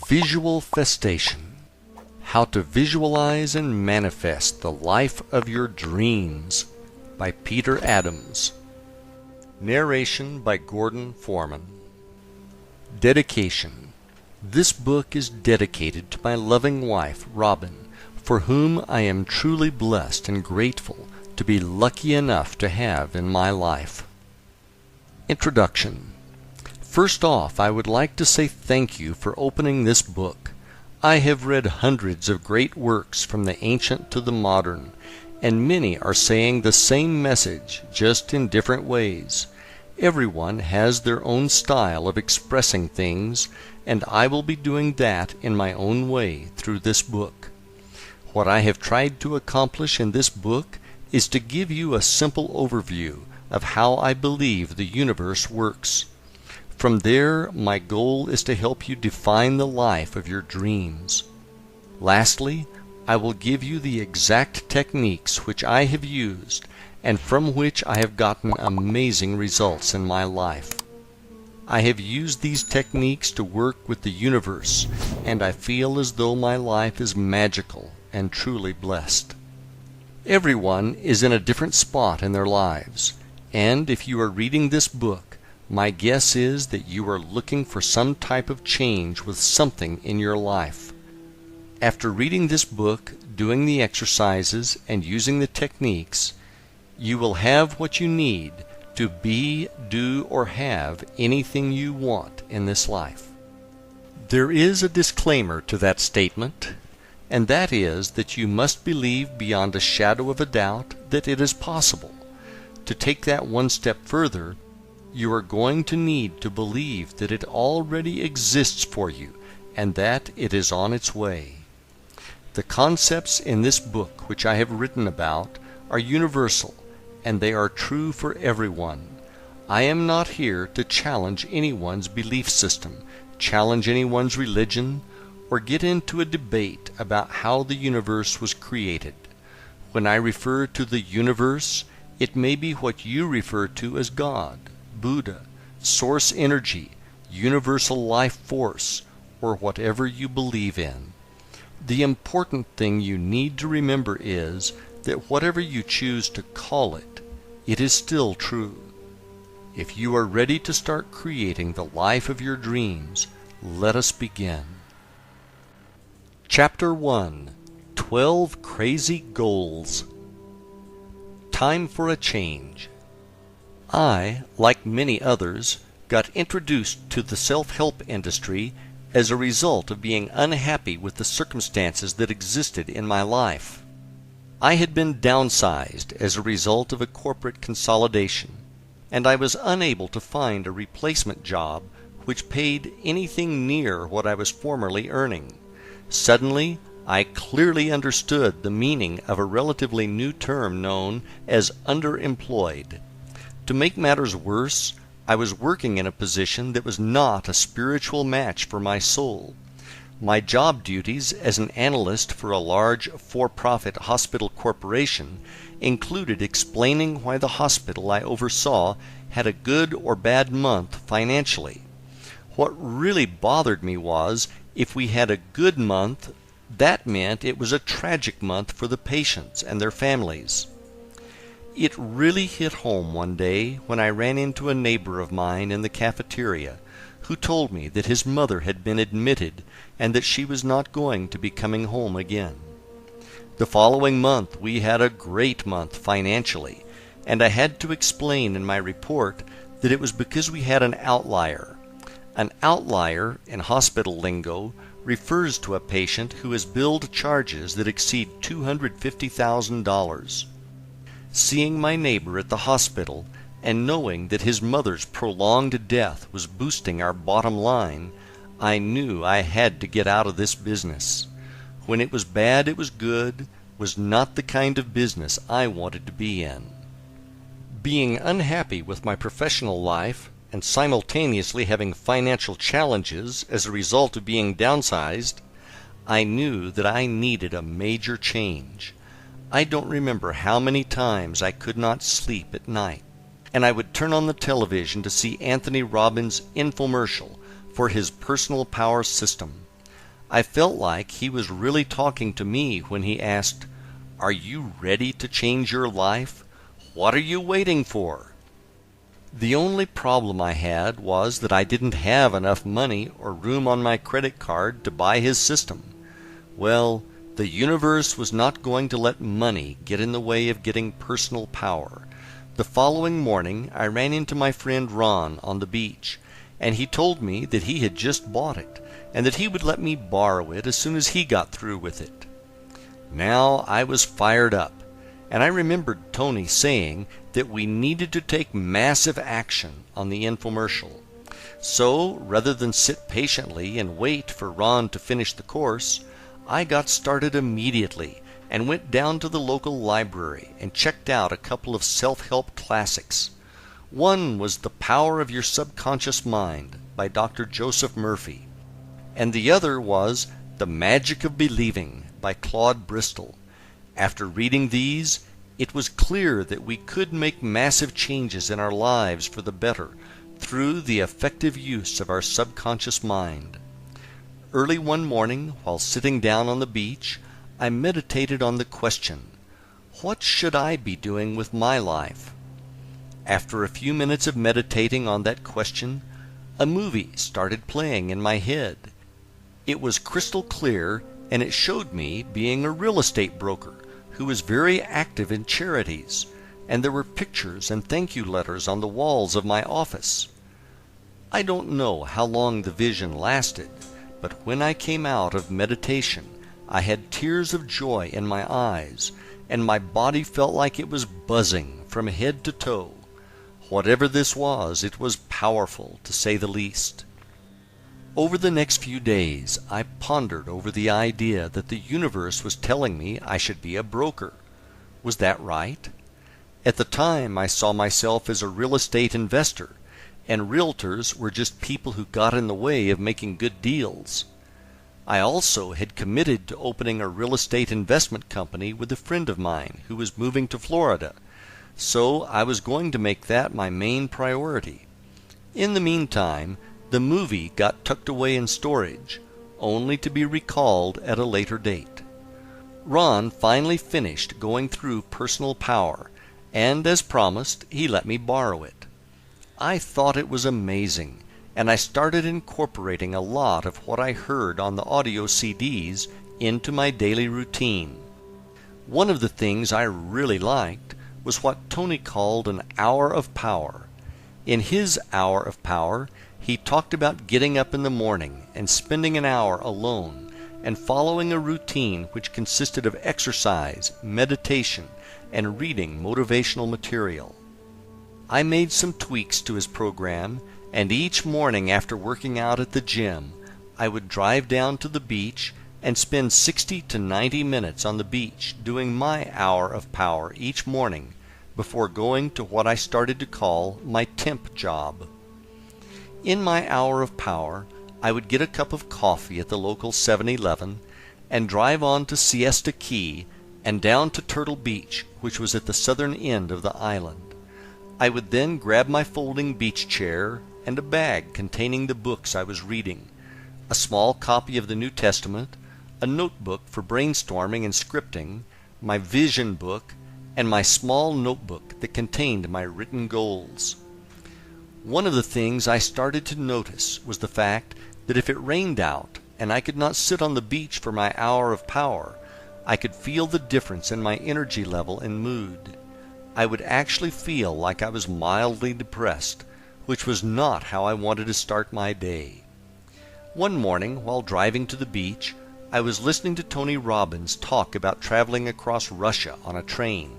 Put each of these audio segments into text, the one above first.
Visualfestation. How to Visualize and Manifest the Life of Your Dreams by Peter Adams. Narration by Gordon Foreman. Dedication. This book is dedicated to my loving wife, Robin, for whom I am truly blessed and grateful to be lucky enough to have in my life. Introduction. First off, I would like to say thank you for opening this book. I have read hundreds of great works from the ancient to the modern, and many are saying the same message, just in different ways. Everyone has their own style of expressing things, and I will be doing that in my own way through this book. What I have tried to accomplish in this book is to give you a simple overview of how I believe the universe works. From there, my goal is to help you define the life of your dreams. Lastly, I will give you the exact techniques which I have used and from which I have gotten amazing results in my life. I have used these techniques to work with the universe, and I feel as though my life is magical and truly blessed. Everyone is in a different spot in their lives, and if you are reading this book, my guess is that you are looking for some type of change with something in your life. After reading this book, doing the exercises, and using the techniques, you will have what you need to be, do, or have anything you want in this life. There is a disclaimer to that statement, and that is that you must believe beyond a shadow of a doubt that it is possible. To take that one step further, you are going to need to believe that it already exists for you and that it is on its way. The concepts in this book which I have written about are universal, and they are true for everyone. I am not here to challenge anyone's belief system, challenge anyone's religion, or get into a debate about how the universe was created. When I refer to the universe, it may be what you refer to as God, Buddha, source energy, universal life force, or whatever you believe in. The important thing you need to remember is that whatever you choose to call it, it is still true. If you are ready to start creating the life of your dreams, let us begin. Chapter 1. 12 Crazy Goals. Time for a change. I, like many others, got introduced to the self-help industry as a result of being unhappy with the circumstances that existed in my life. I had been downsized as a result of a corporate consolidation, and I was unable to find a replacement job which paid anything near what I was formerly earning. Suddenly, I clearly understood the meaning of a relatively new term known as underemployed. To make matters worse, I was working in a position that was not a spiritual match for my soul. My job duties as an analyst for a large for-profit hospital corporation included explaining why the hospital I oversaw had a good or bad month financially. What really bothered me was, if we had a good month, that meant it was a tragic month for the patients and their families. It really hit home one day when I ran into a neighbor of mine in the cafeteria who told me that his mother had been admitted and that she was not going to be coming home again. The following month we had a great month financially, and I had to explain in my report that it was because we had an outlier. An outlier, in hospital lingo, refers to a patient who has billed charges that exceed $250,000. Seeing my neighbor at the hospital and knowing that his mother's prolonged death was boosting our bottom line, I knew I had to get out of this business. When it was bad, it was good, was not the kind of business I wanted to be in. Being unhappy with my professional life and simultaneously having financial challenges as a result of being downsized, I knew that I needed a major change. I don't remember how many times I could not sleep at night, and I would turn on the television to see Anthony Robbins' infomercial for his personal power system. I felt like he was really talking to me when he asked, "Are you ready to change your life? What are you waiting for?" The only problem I had was that I didn't have enough money or room on my credit card to buy his system. Well, the universe was not going to let money get in the way of getting personal power. The following morning I ran into my friend Ron on the beach, and he told me that he had just bought it, and that he would let me borrow it as soon as he got through with it. Now I was fired up, and I remembered Tony saying that we needed to take massive action on the infomercial. So, rather than sit patiently and wait for Ron to finish the course, I got started immediately and went down to the local library and checked out a couple of self-help classics. One was The Power of Your Subconscious Mind by Dr. Joseph Murphy, and the other was The Magic of Believing by Claude Bristol. After reading these, it was clear that we could make massive changes in our lives for the better through the effective use of our subconscious mind. Early one morning, while sitting down on the beach, I meditated on the question, what should I be doing with my life? After a few minutes of meditating on that question, a movie started playing in my head. It was crystal clear, and it showed me being a real estate broker who was very active in charities, and there were pictures and thank you letters on the walls of my office. I don't know how long the vision lasted, but when I came out of meditation, I had tears of joy in my eyes, and my body felt like it was buzzing from head to toe. Whatever this was, it was powerful, to say the least. Over the next few days, I pondered over the idea that the universe was telling me I should be a broker. Was that right? At the time, I saw myself as a real estate investor, and realtors were just people who got in the way of making good deals. I also had committed to opening a real estate investment company with a friend of mine who was moving to Florida, so I was going to make that my main priority. In the meantime, the movie got tucked away in storage, only to be recalled at a later date. Ron finally finished going through Personal Power, and as promised, he let me borrow it. I thought it was amazing, and I started incorporating a lot of what I heard on the audio CDs into my daily routine. One of the things I really liked was what Tony called an hour of power. In his hour of power, he talked about getting up in the morning and spending an hour alone and following a routine which consisted of exercise, meditation, and reading motivational material. I made some tweaks to his program, and each morning after working out at the gym, I would drive down to the beach and spend 60 to 90 minutes on the beach doing my hour of power each morning before going to what I started to call my temp job. In my hour of power, I would get a cup of coffee at the local 7-Eleven and drive on to Siesta Key and down to Turtle Beach, which was at the southern end of the island. I would then grab my folding beach chair and a bag containing the books I was reading, a small copy of the New Testament, a notebook for brainstorming and scripting, my vision book, and my small notebook that contained my written goals. One of the things I started to notice was the fact that if it rained out and I could not sit on the beach for my hour of power, I could feel the difference in my energy level and mood. I would actually feel like I was mildly depressed, which was not how I wanted to start my day. One morning, while driving to the beach, I was listening to Tony Robbins talk about traveling across Russia on a train,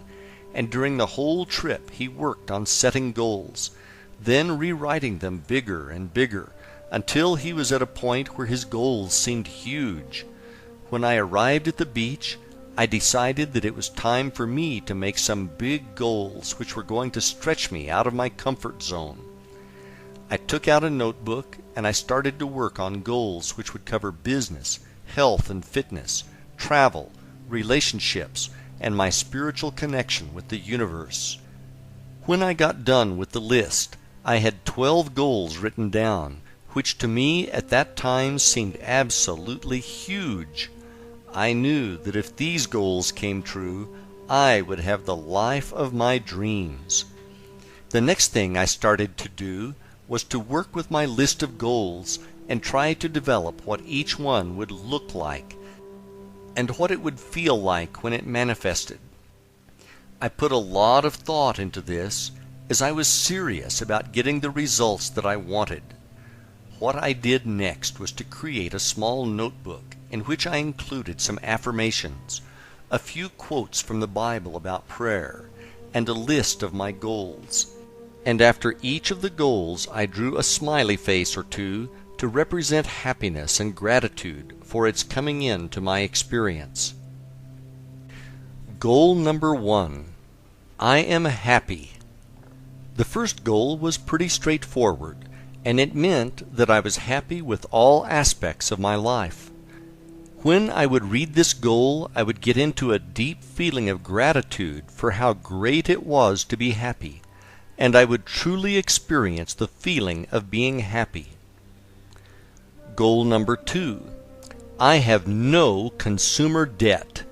and during the whole trip he worked on setting goals, then rewriting them bigger and bigger, until he was at a point where his goals seemed huge. When I arrived at the beach, I decided that it was time for me to make some big goals which were going to stretch me out of my comfort zone. I took out a notebook and I started to work on goals which would cover business, health and fitness, travel, relationships, and my spiritual connection with the universe. When I got done with the list, I had 12 goals written down, which to me at that time seemed absolutely huge. I knew that if these goals came true, I would have the life of my dreams. The next thing I started to do was to work with my list of goals and try to develop what each one would look like and what it would feel like when it manifested. I put a lot of thought into this as I was serious about getting the results that I wanted. What I did next was to create a small notebook in which I included some affirmations, a few quotes from the Bible about prayer, and a list of my goals. And after each of the goals I drew a smiley face or two to represent happiness and gratitude for its coming into my experience. Goal number 1. I am happy. The first goal was pretty straightforward, and it meant that I was happy with all aspects of my life. When I would read this goal, I would get into a deep feeling of gratitude for how great it was to be happy, and I would truly experience the feeling of being happy. Goal number 2. I have no consumer debt.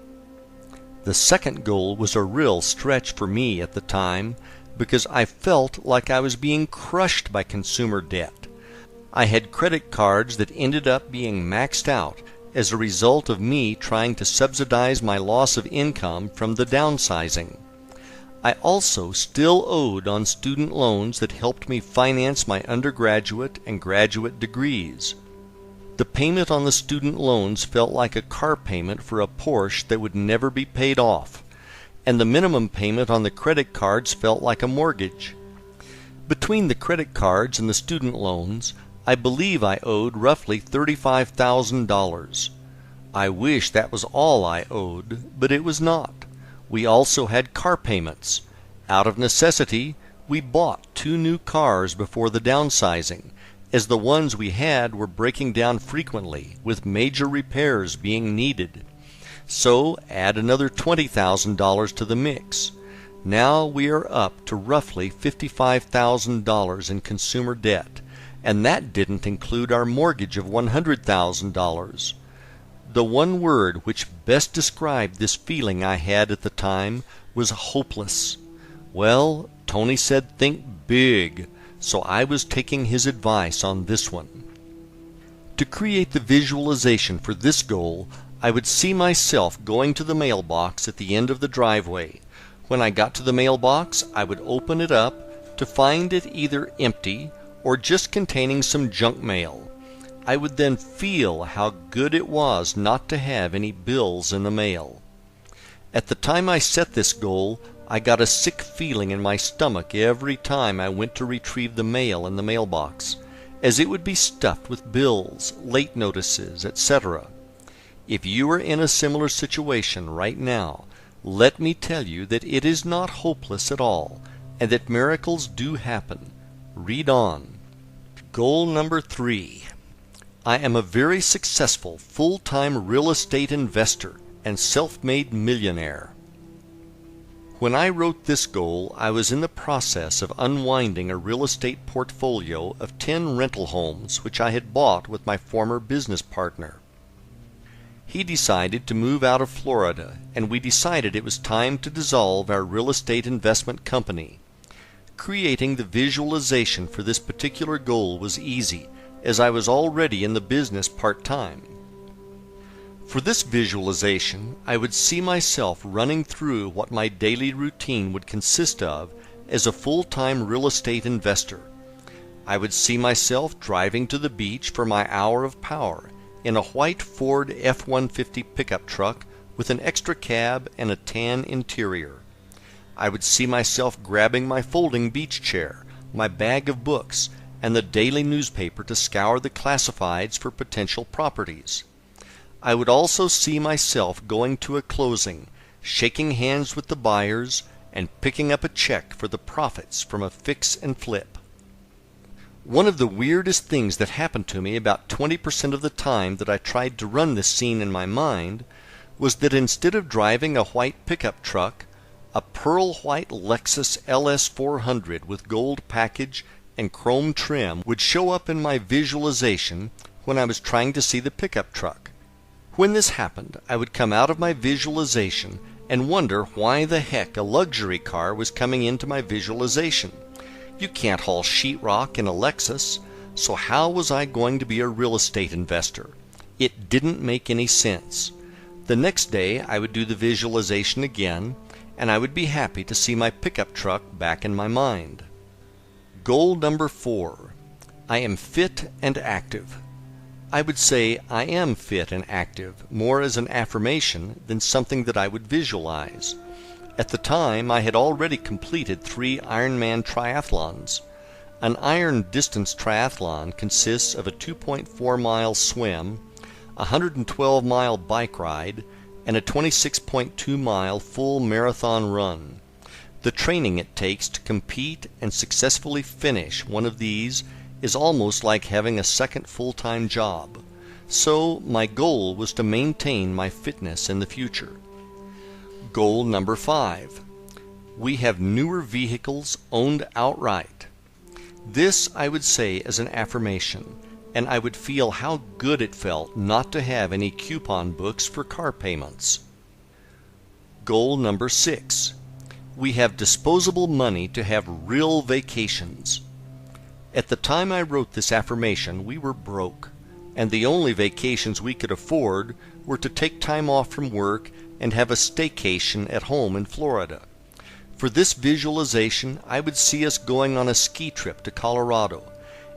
The second goal was a real stretch for me at the time because I felt like I was being crushed by consumer debt. I had credit cards that ended up being maxed out as a result of me trying to subsidize my loss of income from the downsizing. I also still owed on student loans that helped me finance my undergraduate and graduate degrees. The payment on the student loans felt like a car payment for a Porsche that would never be paid off, and the minimum payment on the credit cards felt like a mortgage. Between the credit cards and the student loans, I believe I owed roughly $35,000. I wish that was all I owed, but it was not. We also had car payments. Out of necessity, we bought 2 new cars before the downsizing, as the ones we had were breaking down frequently, with major repairs being needed. So add another $20,000 to the mix. Now we are up to roughly $55,000 in consumer debt, and that didn't include our mortgage of $100,000. The one word which best described this feeling I had at the time was hopeless. Well, Tony said think big, so I was taking his advice on this one. To create the visualization for this goal, I would see myself going to the mailbox at the end of the driveway. When I got to the mailbox, I would open it up to find it either empty or just containing some junk mail. I would then feel how good it was not to have any bills in the mail. At the time I set this goal, I got a sick feeling in my stomach every time I went to retrieve the mail in the mailbox, as it would be stuffed with bills, late notices, etc. If you are in a similar situation right now, let me tell you that it is not hopeless at all, and that miracles do happen. Read on. Goal number 3. I am a very successful full-time real estate investor and self-made millionaire. When I wrote this goal, I was in the process of unwinding a real estate portfolio of 10 rental homes which I had bought with my former business partner. He decided to move out of Florida, and we decided it was time to dissolve our real estate investment company. Creating the visualization for this particular goal was easy, as I was already in the business part-time. For this visualization, I would see myself running through what my daily routine would consist of as a full-time real estate investor. I would see myself driving to the beach for my hour of power in a white Ford F-150 pickup truck with an extra cab and a tan interior. I would see myself grabbing my folding beach chair, my bag of books, and the daily newspaper to scour the classifieds for potential properties. I would also see myself going to a closing, shaking hands with the buyers, and picking up a check for the profits from a fix and flip. One of the weirdest things that happened to me about 20% of the time that I tried to run this scene in my mind was that instead of driving a white pickup truck, a pearl white Lexus LS 400 with gold package and chrome trim would show up in my visualization when I was trying to see the pickup truck. When this happened, I would come out of my visualization and wonder why the heck a luxury car was coming into my visualization. You can't haul sheetrock in a Lexus, so how was I going to be a real estate investor? It didn't make any sense. The next day I would do the visualization again, and I would be happy to see my pickup truck back in my mind. Goal number 4. I am fit and active. I would say I am fit and active more as an affirmation than something that I would visualize. At the time, I had already completed 3 Ironman triathlons. An iron distance triathlon consists of a 2.4-mile swim, a 112-mile bike ride, and a 26.2-mile full marathon run. The training it takes to compete and successfully finish one of these is almost like having a second full-time job. So my goal was to maintain my fitness in the future. Goal number 5. We have newer vehicles owned outright. This I would say as an affirmation, and I would feel how good it felt not to have any coupon books for car payments. Goal number 6. We have disposable money to have real vacations. At the time I wrote this affirmation, we were broke, and the only vacations we could afford were to take time off from work and have a staycation at home in Florida. For this visualization, I would see us going on a ski trip to Colorado,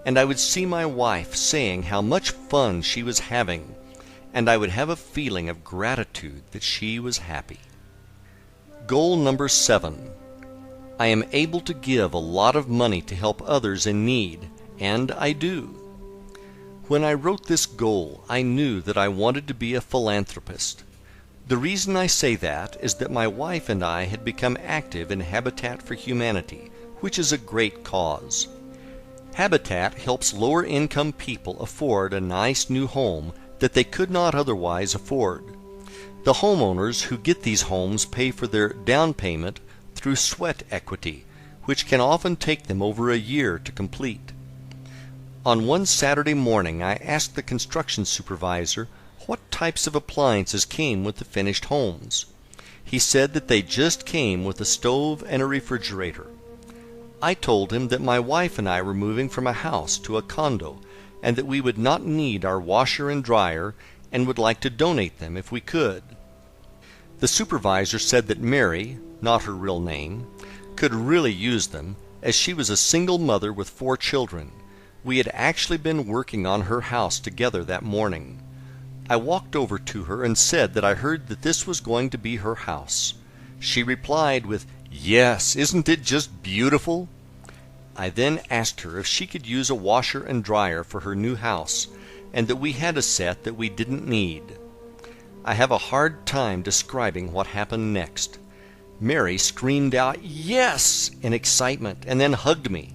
and I would see my wife saying how much fun she was having, and I would have a feeling of gratitude that she was happy. Goal number 7. I am able to give a lot of money to help others in need, and I do. When I wrote this goal, I knew that I wanted to be a philanthropist. The reason I say that is that my wife and I had become active in Habitat for Humanity, which is a great cause. Habitat helps lower-income people afford a nice new home that they could not otherwise afford. The homeowners who get these homes pay for their down payment through sweat equity, which can often take them over a year to complete. On one Saturday morning, I asked the construction supervisor what types of appliances came with the finished homes. He said that they just came with a stove and a refrigerator. I told him that my wife and I were moving from a house to a condo, and that we would not need our washer and dryer and would like to donate them if we could. The supervisor said that Mary, not her real name, could really use them, as she was a single mother with 4 children. We had actually been working on her house together that morning. I walked over to her and said that I heard that this was going to be her house. She replied with, "Yes, isn't it just beautiful?" I then asked her if she could use a washer and dryer for her new house, and that we had a set that we didn't need. I have a hard time describing what happened next. Mary screamed out, "Yes!" in excitement, and then hugged me.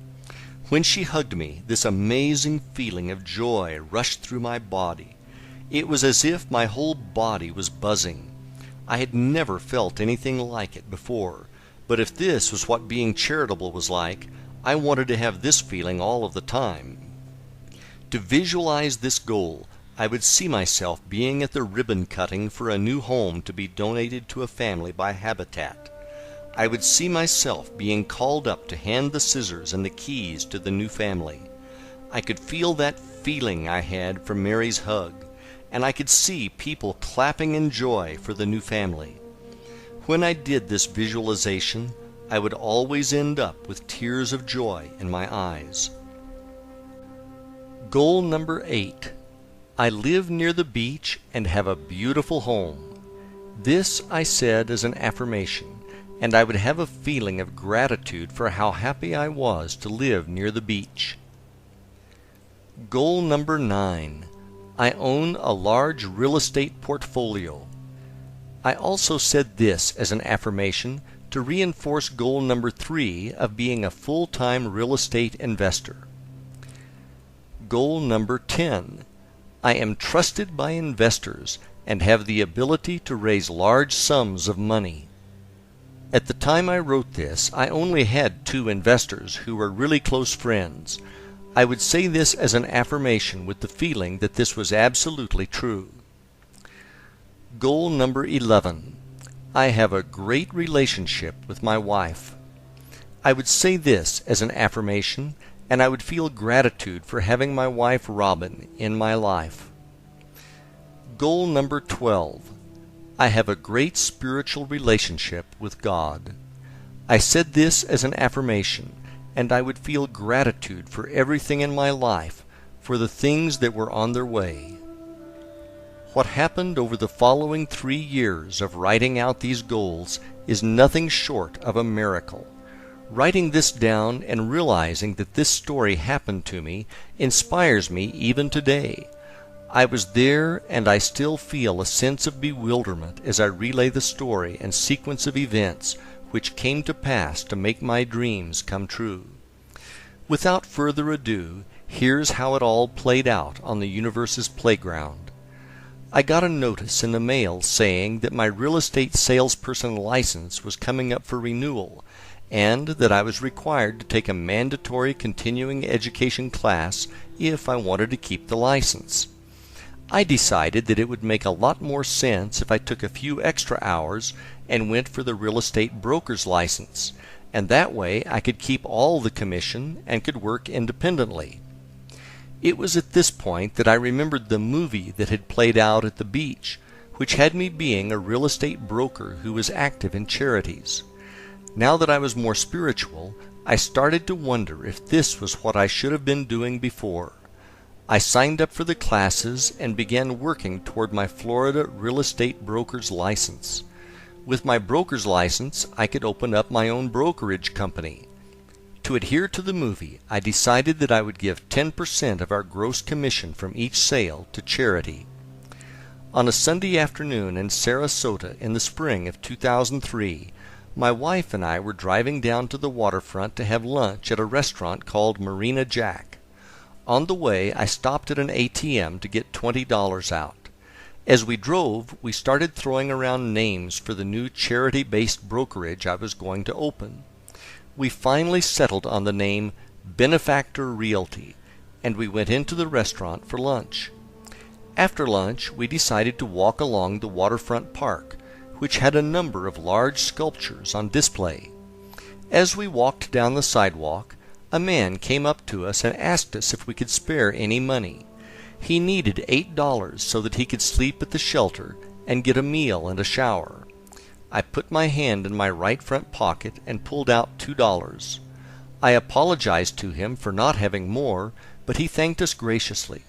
When she hugged me, this amazing feeling of joy rushed through my body. It was as if my whole body was buzzing. I had never felt anything like it before, but if this was what being charitable was like, I wanted to have this feeling all of the time. To visualize this goal, I would see myself being at the ribbon cutting for a new home to be donated to a family by Habitat. I would see myself being called up to hand the scissors and the keys to the new family. I could feel that feeling I had from Mary's hug, and I could see people clapping in joy for the new family. When I did this visualization, I would always end up with tears of joy in my eyes. Goal number 8. I live near the beach and have a beautiful home. This I said as an affirmation, and I would have a feeling of gratitude for how happy I was to live near the beach. Goal number 9. I own a large real estate portfolio. I also said this as an affirmation to reinforce goal number 3 of being a full-time real estate investor. Goal number 10. I am trusted by investors and have the ability to raise large sums of money. At the time I wrote this, I only had 2 investors who were really close friends. I would say this as an affirmation with the feeling that this was absolutely true. Goal number 11. I have a great relationship with my wife. I would say this as an affirmation, and I would feel gratitude for having my wife Robin in my life. Goal number 12. I have a great spiritual relationship with God. I said this as an affirmation, and I would feel gratitude for everything in my life, for the things that were on their way. What happened over the following 3 years of writing out these goals is nothing short of a miracle. Writing this down and realizing that this story happened to me inspires me even today. I was there, and I still feel a sense of bewilderment as I relay the story and sequence of events which came to pass to make my dreams come true. Without further ado, here's how it all played out on the universe's playground. I got a notice in the mail saying that my real estate salesperson license was coming up for renewal, and that I was required to take a mandatory continuing education class if I wanted to keep the license. I decided that it would make a lot more sense if I took a few extra hours and went for the real estate broker's license, and that way I could keep all the commission and could work independently. It was at this point that I remembered the movie that had played out at the beach, which had me being a real estate broker who was active in charities. Now that I was more spiritual, I started to wonder if this was what I should have been doing before. I signed up for the classes and began working toward my Florida real estate broker's license. With my broker's license, I could open up my own brokerage company. To adhere to the movie, I decided that I would give 10% of our gross commission from each sale to charity. On a Sunday afternoon in Sarasota in the spring of 2003, my wife and I were driving down to the waterfront to have lunch at a restaurant called Marina Jack. On the way, I stopped at an ATM to get $20 out. As we drove, we started throwing around names for the new charity-based brokerage I was going to open. We finally settled on the name Benefactor Realty, and we went into the restaurant for lunch. After lunch, we decided to walk along the waterfront park, which had a number of large sculptures on display. As we walked down the sidewalk, a man came up to us and asked us if we could spare any money. He needed $8 so that he could sleep at the shelter and get a meal and a shower. I put my hand in my right front pocket and pulled out $2. I apologized to him for not having more, but he thanked us graciously.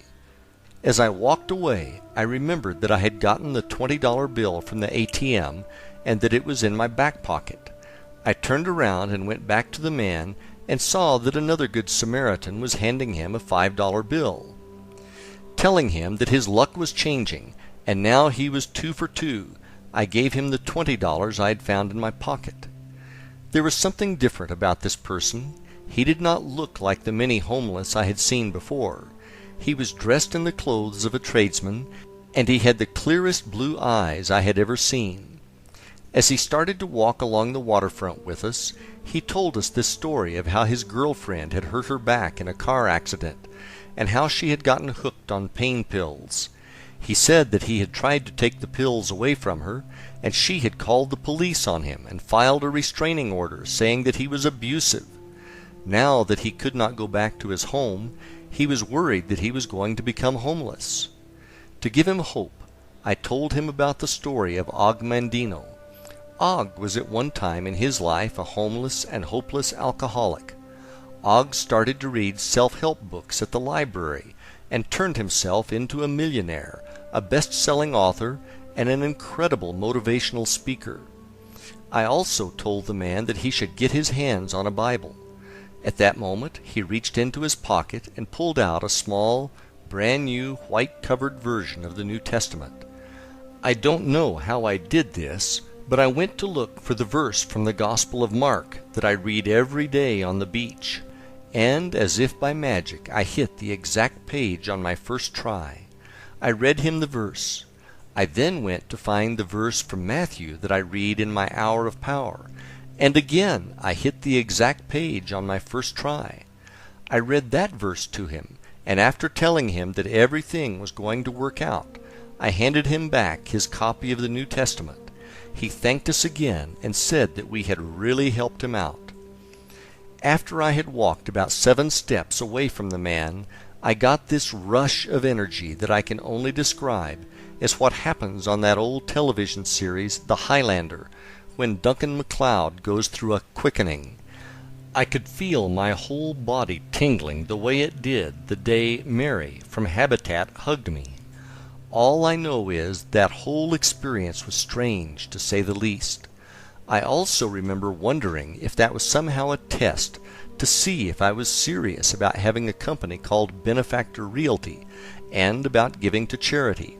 As I walked away, I remembered that I had gotten the $20 bill from the ATM and that it was in my back pocket. I turned around and went back to the man and saw that another Good Samaritan was handing him a $5 bill. Telling him that his luck was changing, and now he was 2 for 2, I gave him the $20 I had found in my pocket. There was something different about this person. He did not look like the many homeless I had seen before. He was dressed in the clothes of a tradesman, and he had the clearest blue eyes I had ever seen. As he started to walk along the waterfront with us, he told us this story of how his girlfriend had hurt her back in a car accident, and how she had gotten hooked on pain pills. He said that he had tried to take the pills away from her, and she had called the police on him and filed a restraining order saying that he was abusive. Now that he could not go back to his home, he was worried that he was going to become homeless. To give him hope, I told him about the story of Og Mandino. Og was at one time in his life a homeless and hopeless alcoholic. Og started to read self-help books at the library and turned himself into a millionaire, a best-selling author, and an incredible motivational speaker. I also told the man that he should get his hands on a Bible. At that moment, he reached into his pocket and pulled out a small, brand-new, white-covered version of the New Testament. I don't know how I did this, but I went to look for the verse from the Gospel of Mark that I read every day on the beach, and as if by magic I hit the exact page on my first try. I read him the verse, I then went to find the verse from Matthew that I read in my hour of power, and again I hit the exact page on my first try. I read that verse to him, and after telling him that everything was going to work out, I handed him back his copy of the New Testament. He thanked us again and said that we had really helped him out. After I had walked about 7 steps away from the man, I got this rush of energy that I can only describe as what happens on that old television series, The Highlander, when Duncan MacLeod goes through a quickening. I could feel my whole body tingling the way it did the day Mary from Habitat hugged me. All I know is that whole experience was strange, to say the least. I also remember wondering if that was somehow a test to see if I was serious about having a company called Benefactor Realty and about giving to charity.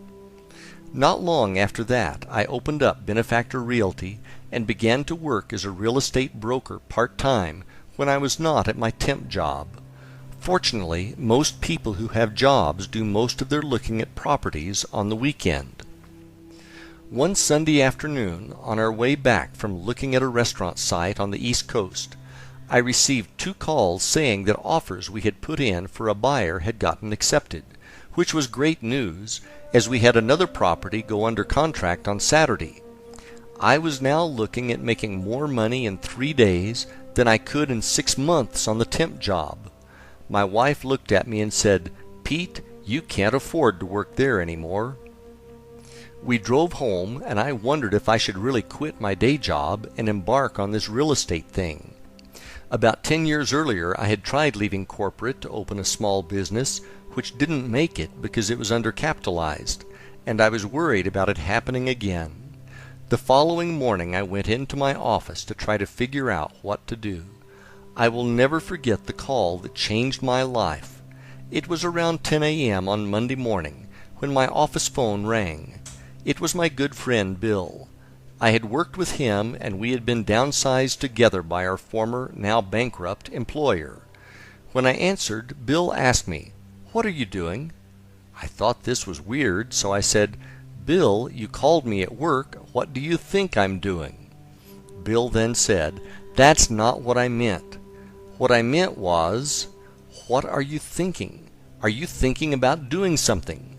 Not long after that, I opened up Benefactor Realty and began to work as a real estate broker part-time when I was not at my temp job. Fortunately, most people who have jobs do most of their looking at properties on the weekend. One Sunday afternoon, on our way back from looking at a restaurant site on the East Coast, I received 2 calls saying that offers we had put in for a buyer had gotten accepted, which was great news, as we had another property go under contract on Saturday. I was now looking at making more money in 3 days than I could in 6 months on the temp job. My wife looked at me and said, "Pete, you can't afford to work there anymore." We drove home, and I wondered if I should really quit my day job and embark on this real estate thing. About 10 years earlier, I had tried leaving corporate to open a small business, which didn't make it because it was undercapitalized, and I was worried about it happening again. The following morning I went into my office to try to figure out what to do. I will never forget the call that changed my life. It was around 10 a.m. on Monday morning when my office phone rang. It was my good friend Bill. I had worked with him, and we had been downsized together by our former, now bankrupt, employer. When I answered, Bill asked me, "What are you doing?" I thought this was weird, so I said, "Bill, you called me at work. What do you think I'm doing?" Bill then said, "That's not what I meant. What I meant was, what are you thinking? Are you thinking about doing something?"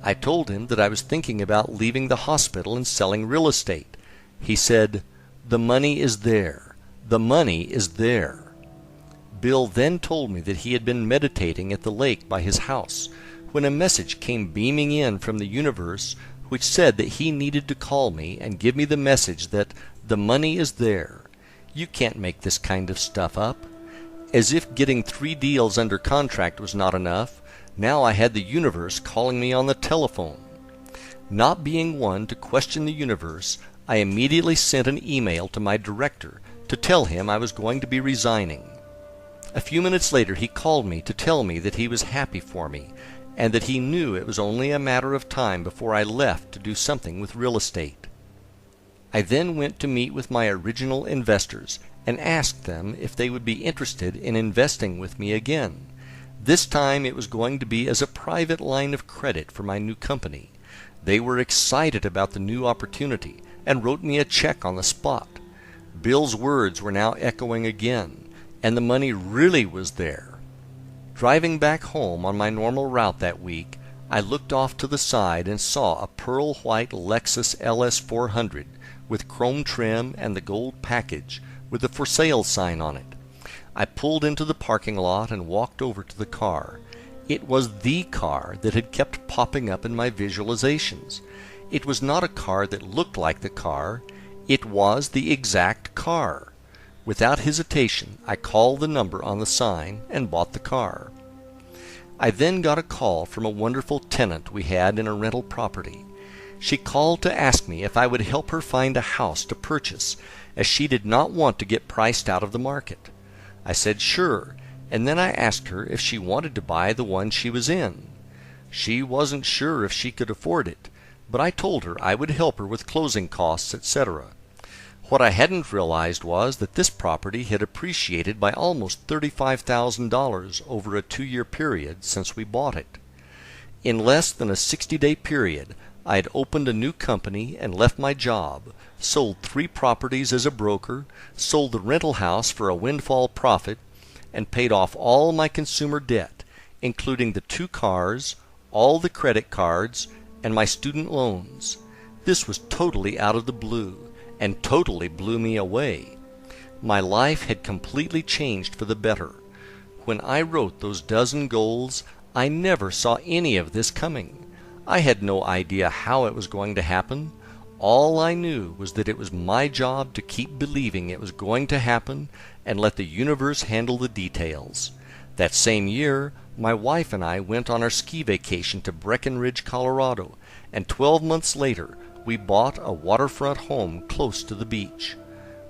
I told him that I was thinking about leaving the hospital and selling real estate. He said, "The money is there. The money is there." Bill then told me that he had been meditating at the lake by his house when a message came beaming in from the universe which said that he needed to call me and give me the message that the money is there. You can't make this kind of stuff up. As if getting 3 deals under contract was not enough, now I had the universe calling me on the telephone. Not being one to question the universe, I immediately sent an email to my director to tell him I was going to be resigning. A few minutes later he called me to tell me that he was happy for me, and that he knew it was only a matter of time before I left to do something with real estate. I then went to meet with my original investors and asked them if they would be interested in investing with me again. This time it was going to be as a private line of credit for my new company. They were excited about the new opportunity and wrote me a check on the spot. Bill's words were now echoing again, and the money really was there. Driving back home on my normal route that week, I looked off to the side and saw a pearl white Lexus LS400 with chrome trim and the gold package with the for sale sign on it. I pulled into the parking lot and walked over to the car. It was the car that had kept popping up in my visualizations. It was not a car that looked like the car. It was the exact car. Without hesitation, I called the number on the sign and bought the car. I then got a call from a wonderful tenant we had in a rental property. She called to ask me if I would help her find a house to purchase, as she did not want to get priced out of the market. I said sure, and then I asked her if she wanted to buy the one she was in. She wasn't sure if she could afford it, but I told her I would help her with closing costs, etc. What I hadn't realized was that this property had appreciated by almost $35,000 over a 2-year period since we bought it. In less than a 60-day period, I had opened a new company and left my job, sold 3 properties as a broker, sold the rental house for a windfall profit, and paid off all my consumer debt, including the 2 cars, all the credit cards, and my student loans. This was totally out of the blue, and totally blew me away. My life had completely changed for the better. When I wrote those dozen goals, I never saw any of this coming. I had no idea how it was going to happen. All I knew was that it was my job to keep believing it was going to happen and let the universe handle the details. That same year, my wife and I went on our ski vacation to Breckenridge, Colorado, and 12 months later, we bought a waterfront home close to the beach.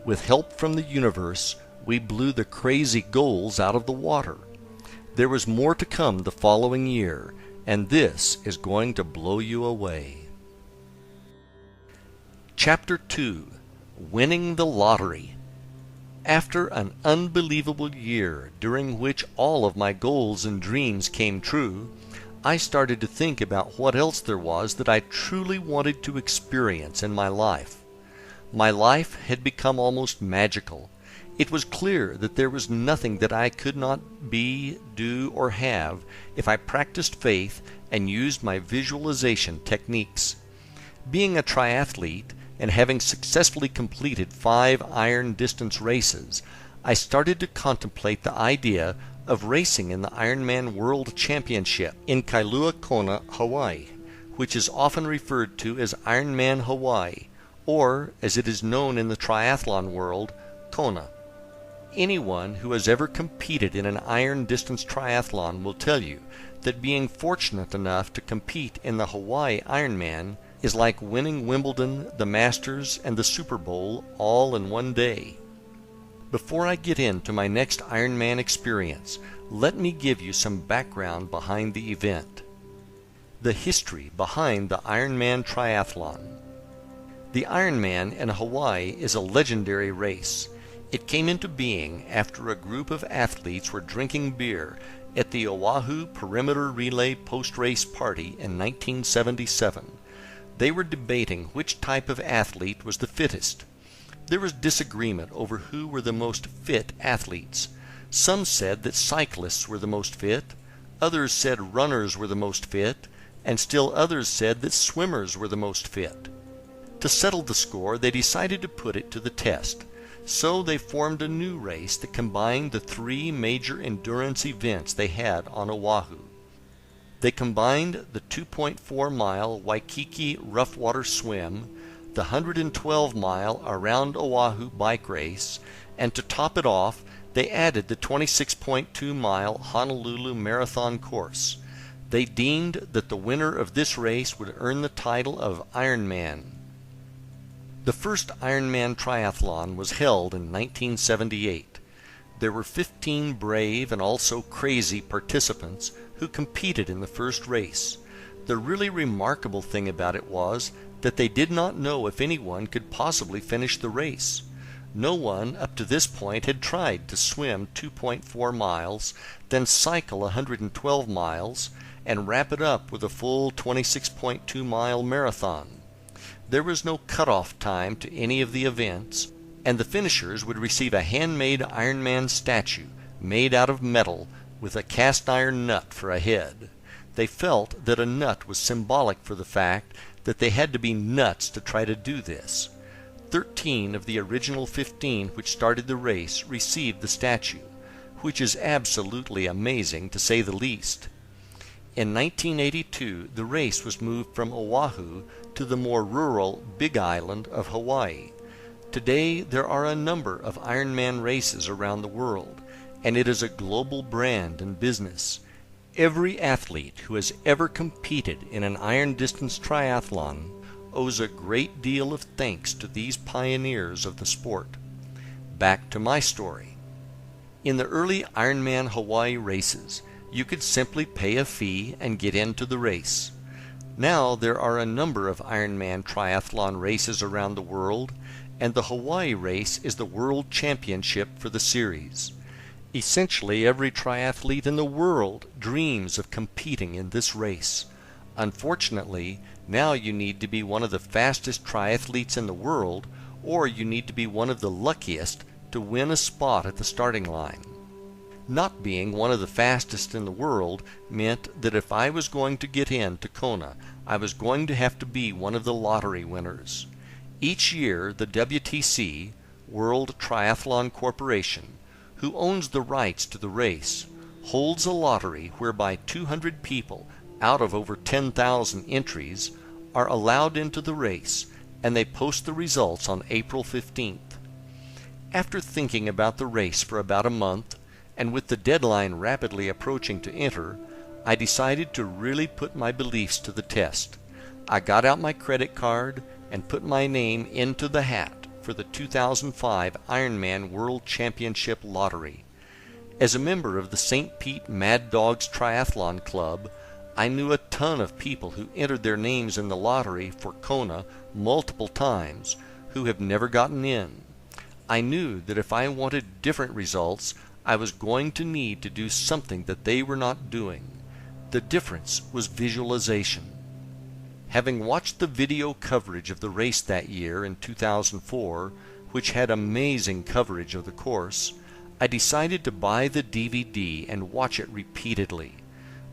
With help from the universe, we blew the crazy goals out of the water. There was more to come the following year, and this is going to blow you away. Chapter 2. Winning the Lottery. After an unbelievable year during which all of my goals and dreams came true, I started to think about what else there was that I truly wanted to experience in my life. My life had become almost magical. It was clear that there was nothing that I could not be, do, or have if I practiced faith and used my visualization techniques. Being a triathlete and having successfully completed 5 iron distance races, I started to contemplate the idea of racing in the Ironman World Championship in Kailua Kona, Hawaii, which is often referred to as Ironman Hawaii, or, as it is known in the triathlon world, Kona. Anyone who has ever competed in an iron distance triathlon will tell you that being fortunate enough to compete in the Hawaii Ironman is like winning Wimbledon, the Masters, and the Super Bowl all in one day. Before I get into my next Ironman experience, let me give you some background behind the event. The history behind the Ironman triathlon. The Ironman in Hawaii is a legendary race. It came into being after a group of athletes were drinking beer at the Oahu Perimeter Relay post-race party in 1977. They were debating which type of athlete was the fittest. There was disagreement over who were the most fit athletes. Some said that cyclists were the most fit, others said runners were the most fit, and still others said that swimmers were the most fit. To settle the score, they decided to put it to the test. So they formed a new race that combined the 3 major endurance events they had on Oahu. They combined the 2.4-mile Waikiki rough water swim, the 112-mile Around Oahu bike race, and to top it off, they added the 26.2-mile Honolulu marathon course. They deemed that the winner of this race would earn the title of Ironman. The first Ironman triathlon was held in 1978. There were 15 brave and also crazy participants who competed in the first race. The really remarkable thing about it was that they did not know if anyone could possibly finish the race. No one up to this point had tried to swim 2.4 miles, then cycle 112 miles, and wrap it up with a full 26.2-mile marathon. There was no cutoff time to any of the events, and the finishers would receive a handmade Ironman statue made out of metal with a cast iron nut for a head. They felt that a nut was symbolic for the fact that they had to be nuts to try to do this. 13 of the original 15 which started the race received the statue, which is absolutely amazing to say the least. In 1982, the race was moved from Oahu to the more rural Big Island of Hawaii. Today, there are a number of Ironman races around the world, and it is a global brand and business. Every athlete who has ever competed in an iron distance triathlon owes a great deal of thanks to these pioneers of the sport. Back to my story. In the early Ironman Hawaii races, you could simply pay a fee and get into the race. Now there are a number of Ironman triathlon races around the world, and the Hawaii race is the world championship for the series. Essentially, every triathlete in the world dreams of competing in this race. Unfortunately, now you need to be one of the fastest triathletes in the world, or you need to be one of the luckiest to win a spot at the starting line. Not being one of the fastest in the world meant that if I was going to get into Kona, I was going to have to be one of the lottery winners. Each year, the WTC, World Triathlon Corporation, who owns the rights to the race, holds a lottery whereby 200 people out of over 10,000 entries are allowed into the race, and they post the results on April 15th. After thinking about the race for about a month, and with the deadline rapidly approaching to enter, I decided to really put my beliefs to the test. I got out my credit card and put my name into the hat for the 2005 Ironman World Championship Lottery. As a member of the St. Pete Mad Dogs Triathlon Club, I knew a ton of people who entered their names in the lottery for Kona multiple times who have never gotten in. I knew that if I wanted different results, I was going to need to do something that they were not doing. The difference was visualization. Having watched the video coverage of the race that year in 2004, which had amazing coverage of the course, I decided to buy the DVD and watch it repeatedly.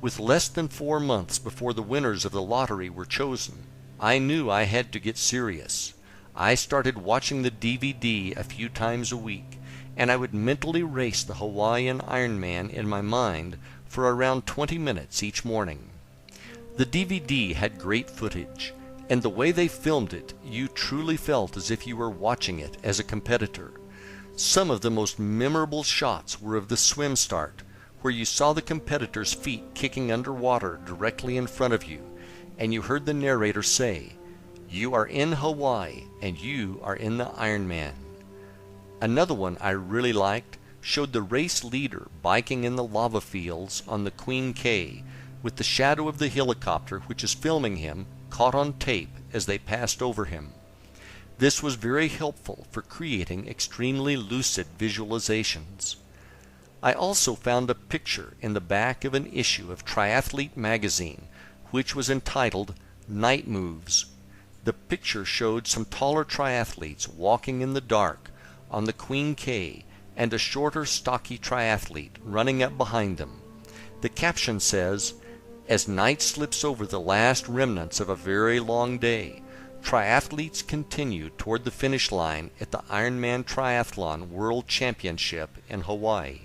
With less than 4 months before the winners of the lottery were chosen, I knew I had to get serious. I started watching the DVD a few times a week, and I would mentally race the Hawaiian Ironman in my mind for around 20 minutes each morning. The DVD had great footage, and the way they filmed it, you truly felt as if you were watching it as a competitor. Some of the most memorable shots were of the swim start, where you saw the competitor's feet kicking underwater directly in front of you, and you heard the narrator say, "You are in Hawaii, and you are in the Ironman." Another one I really liked showed the race leader biking in the lava fields on the Queen K, with the shadow of the helicopter which is filming him caught on tape as they passed over him. This was very helpful for creating extremely lucid visualizations. I also found a picture in the back of an issue of Triathlete magazine, which was entitled Night Moves. The picture showed some taller triathletes walking in the dark on the Queen K, and a shorter, stocky triathlete running up behind them. The caption says, "As night slips over the last remnants of a very long day, triathletes continue toward the finish line at the Ironman Triathlon World Championship in Hawaii."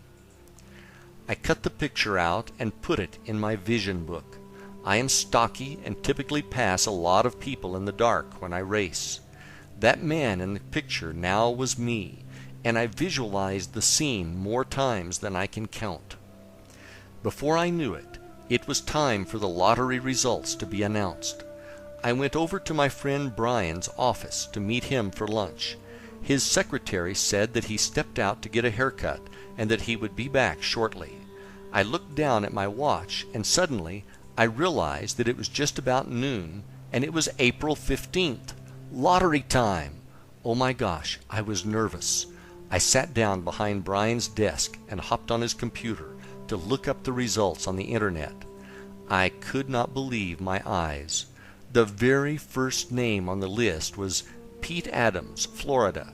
I cut the picture out and put it in my vision book. I am stocky and typically pass a lot of people in the dark when I race. That man in the picture now was me, and I visualized the scene more times than I can count. Before I knew it, it was time for the lottery results to be announced. I went over to my friend Brian's office to meet him for lunch. His secretary said that he stepped out to get a haircut and that he would be back shortly. I looked down at my watch, and suddenly I realized that it was just about noon, and it was April 15th. Lottery time! Oh my gosh, I was nervous. I sat down behind Brian's desk and hopped on his computer to look up the results on the internet. I could not believe my eyes. The very first name on the list was Pete Adams, Florida.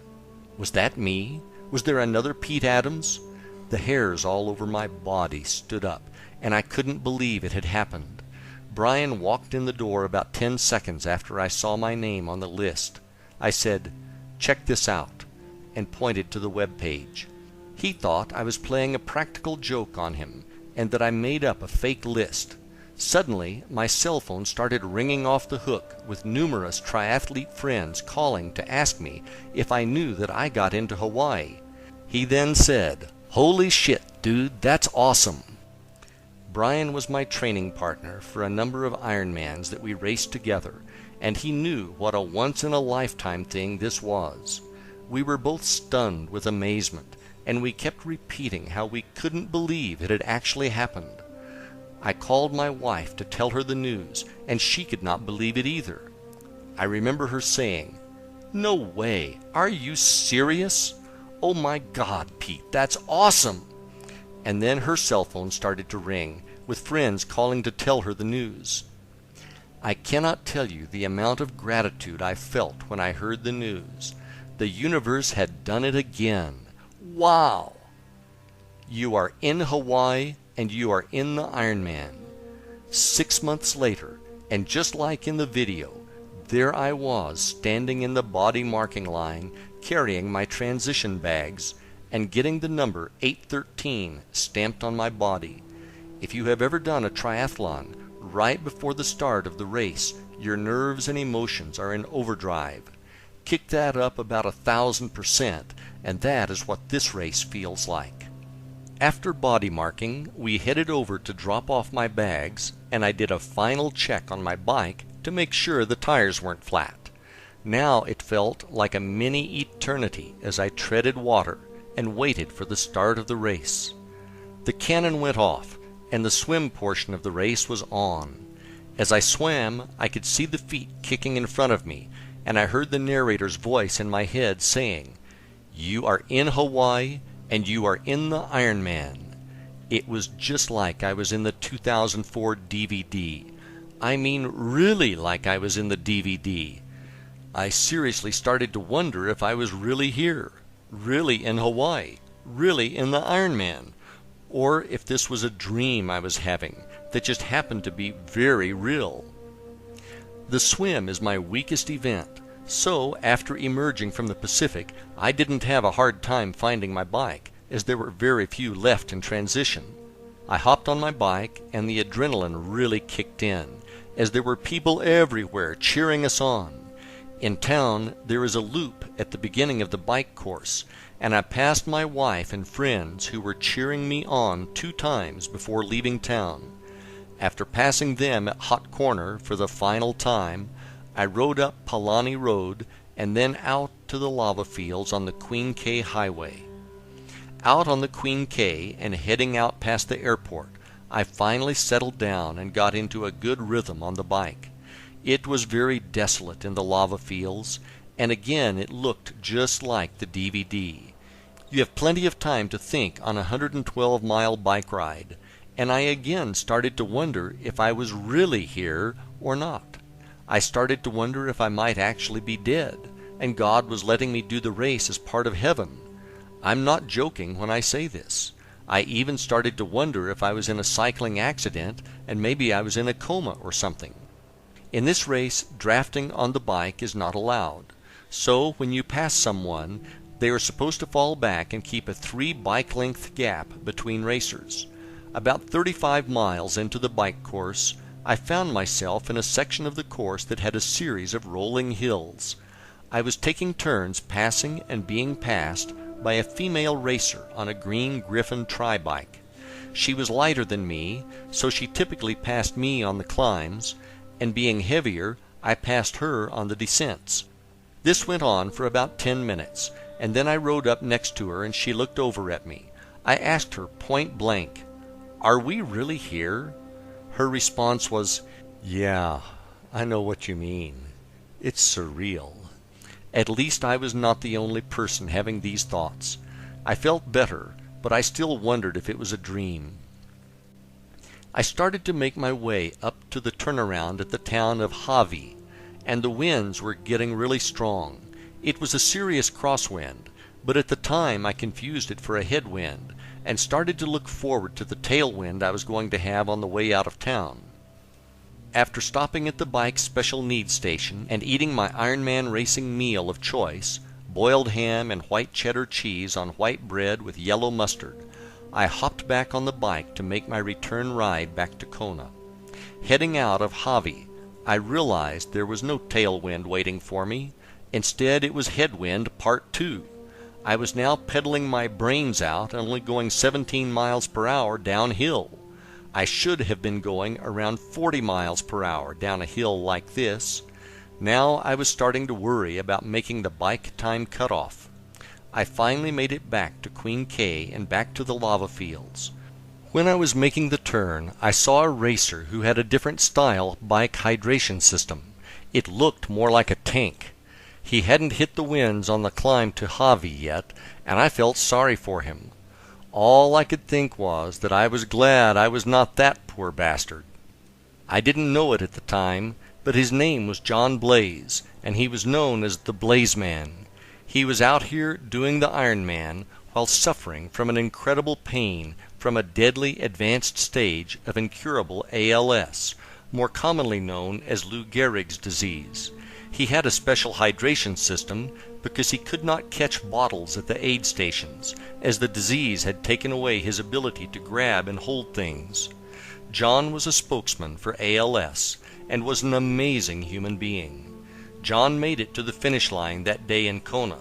Was that me? Was there another Pete Adams? The hairs all over my body stood up, and I couldn't believe it had happened. Brian walked in the door about 10 seconds after I saw my name on the list. I said, "Check this out," and pointed to the web page. He thought I was playing a practical joke on him, and that I made up a fake list. Suddenly, my cell phone started ringing off the hook with numerous triathlete friends calling to ask me if I knew that I got into Hawaii. He then said, "Holy shit, dude, that's awesome." Brian was my training partner for a number of Ironmans that we raced together, and he knew what a once-in-a-lifetime thing this was. We were both stunned with amazement, and we kept repeating how we couldn't believe it had actually happened. I called my wife to tell her the news, and she could not believe it either. I remember her saying, "No way! Are you serious? Oh my God, Pete, that's awesome!" And then her cell phone started to ring, with friends calling to tell her the news. I cannot tell you the amount of gratitude I felt when I heard the news. The universe had done it again. Wow! You are in Hawaii and you are in the Ironman. 6 months later, and just like in the video, there I was standing in the body marking line carrying my transition bags and getting the number 813 stamped on my body. If you have ever done a triathlon, right before the start of the race, your nerves and emotions are in overdrive. Kick that up about 1,000%, and that is what this race feels like. After body marking, we headed over to drop off my bags, and I did a final check on my bike to make sure the tires weren't flat. Now it felt like a mini eternity as I treaded water and waited for the start of the race. The cannon went off, and the swim portion of the race was on. As I swam, I could see the feet kicking in front of me, and I heard the narrator's voice in my head saying, "You are in Hawaii, and you are in the Ironman." It was just like I was in the 2004 DVD. I mean, really like I was in the DVD. I seriously started to wonder if I was really here, really in Hawaii, really in the Ironman, or if this was a dream I was having that just happened to be very real. The swim is my weakest event, so after emerging from the Pacific, I didn't have a hard time finding my bike, as there were very few left in transition. I hopped on my bike, and the adrenaline really kicked in, as there were people everywhere cheering us on. In town, there is a loop at the beginning of the bike course, and I passed my wife and friends who were cheering me on 2 times before leaving town. After passing them at Hot Corner for the final time, I rode up Palani Road and then out to the lava fields on the Queen K Highway. Out on the Queen K and heading out past the airport, I finally settled down and got into a good rhythm on the bike. It was very desolate in the lava fields, and again it looked just like the DVD. You have plenty of time to think on a 112-mile bike ride, and I again started to wonder if I was really here or not. I started to wonder if I might actually be dead, and God was letting me do the race as part of heaven. I'm not joking when I say this. I even started to wonder if I was in a cycling accident and maybe I was in a coma or something. In this race, drafting on the bike is not allowed. So when you pass someone, they are supposed to fall back and keep a 3 bike length gap between racers. About 35 miles into the bike course, I found myself in a section of the course that had a series of rolling hills. I was taking turns passing and being passed by a female racer on a green Griffin tri-bike. She was lighter than me, so she typically passed me on the climbs, and being heavier, I passed her on the descents. This went on for about 10 minutes, and then I rode up next to her and she looked over at me. I asked her point blank, "Are we really here?" Her response was, "Yeah, I know what you mean. It's surreal." At least I was not the only person having these thoughts. I felt better, but I still wondered if it was a dream. I started to make my way up to the turnaround at the town of Hawi, and the winds were getting really strong. It was a serious crosswind, but at the time I confused it for a headwind, and started to look forward to the tailwind I was going to have on the way out of town. After stopping at the bike's special needs station and eating my Ironman racing meal of choice, boiled ham and white cheddar cheese on white bread with yellow mustard, I hopped back on the bike to make my return ride back to Kona. Heading out of Hawi, I realized there was no tailwind waiting for me. Instead, it was headwind part 2. I was now pedaling my brains out and only going 17 miles per hour downhill. I should have been going around 40 miles per hour down a hill like this. Now I was starting to worry about making the bike time cutoff. I finally made it back to Queen K and back to the lava fields. When I was making the turn, I saw a racer who had a different style bike hydration system. It looked more like a tank. He hadn't hit the winds on the climb to Hawi yet, and I felt sorry for him. All I could think was that I was glad I was not that poor bastard. I didn't know it at the time, but his name was John Blaze, and he was known as the Blaze Man. He was out here doing the Iron Man while suffering from an incredible pain from a deadly advanced stage of incurable ALS, more commonly known as Lou Gehrig's disease. He had a special hydration system because he could not catch bottles at the aid stations, as the disease had taken away his ability to grab and hold things. John was a spokesman for ALS and was an amazing human being. John made it to the finish line that day in Kona.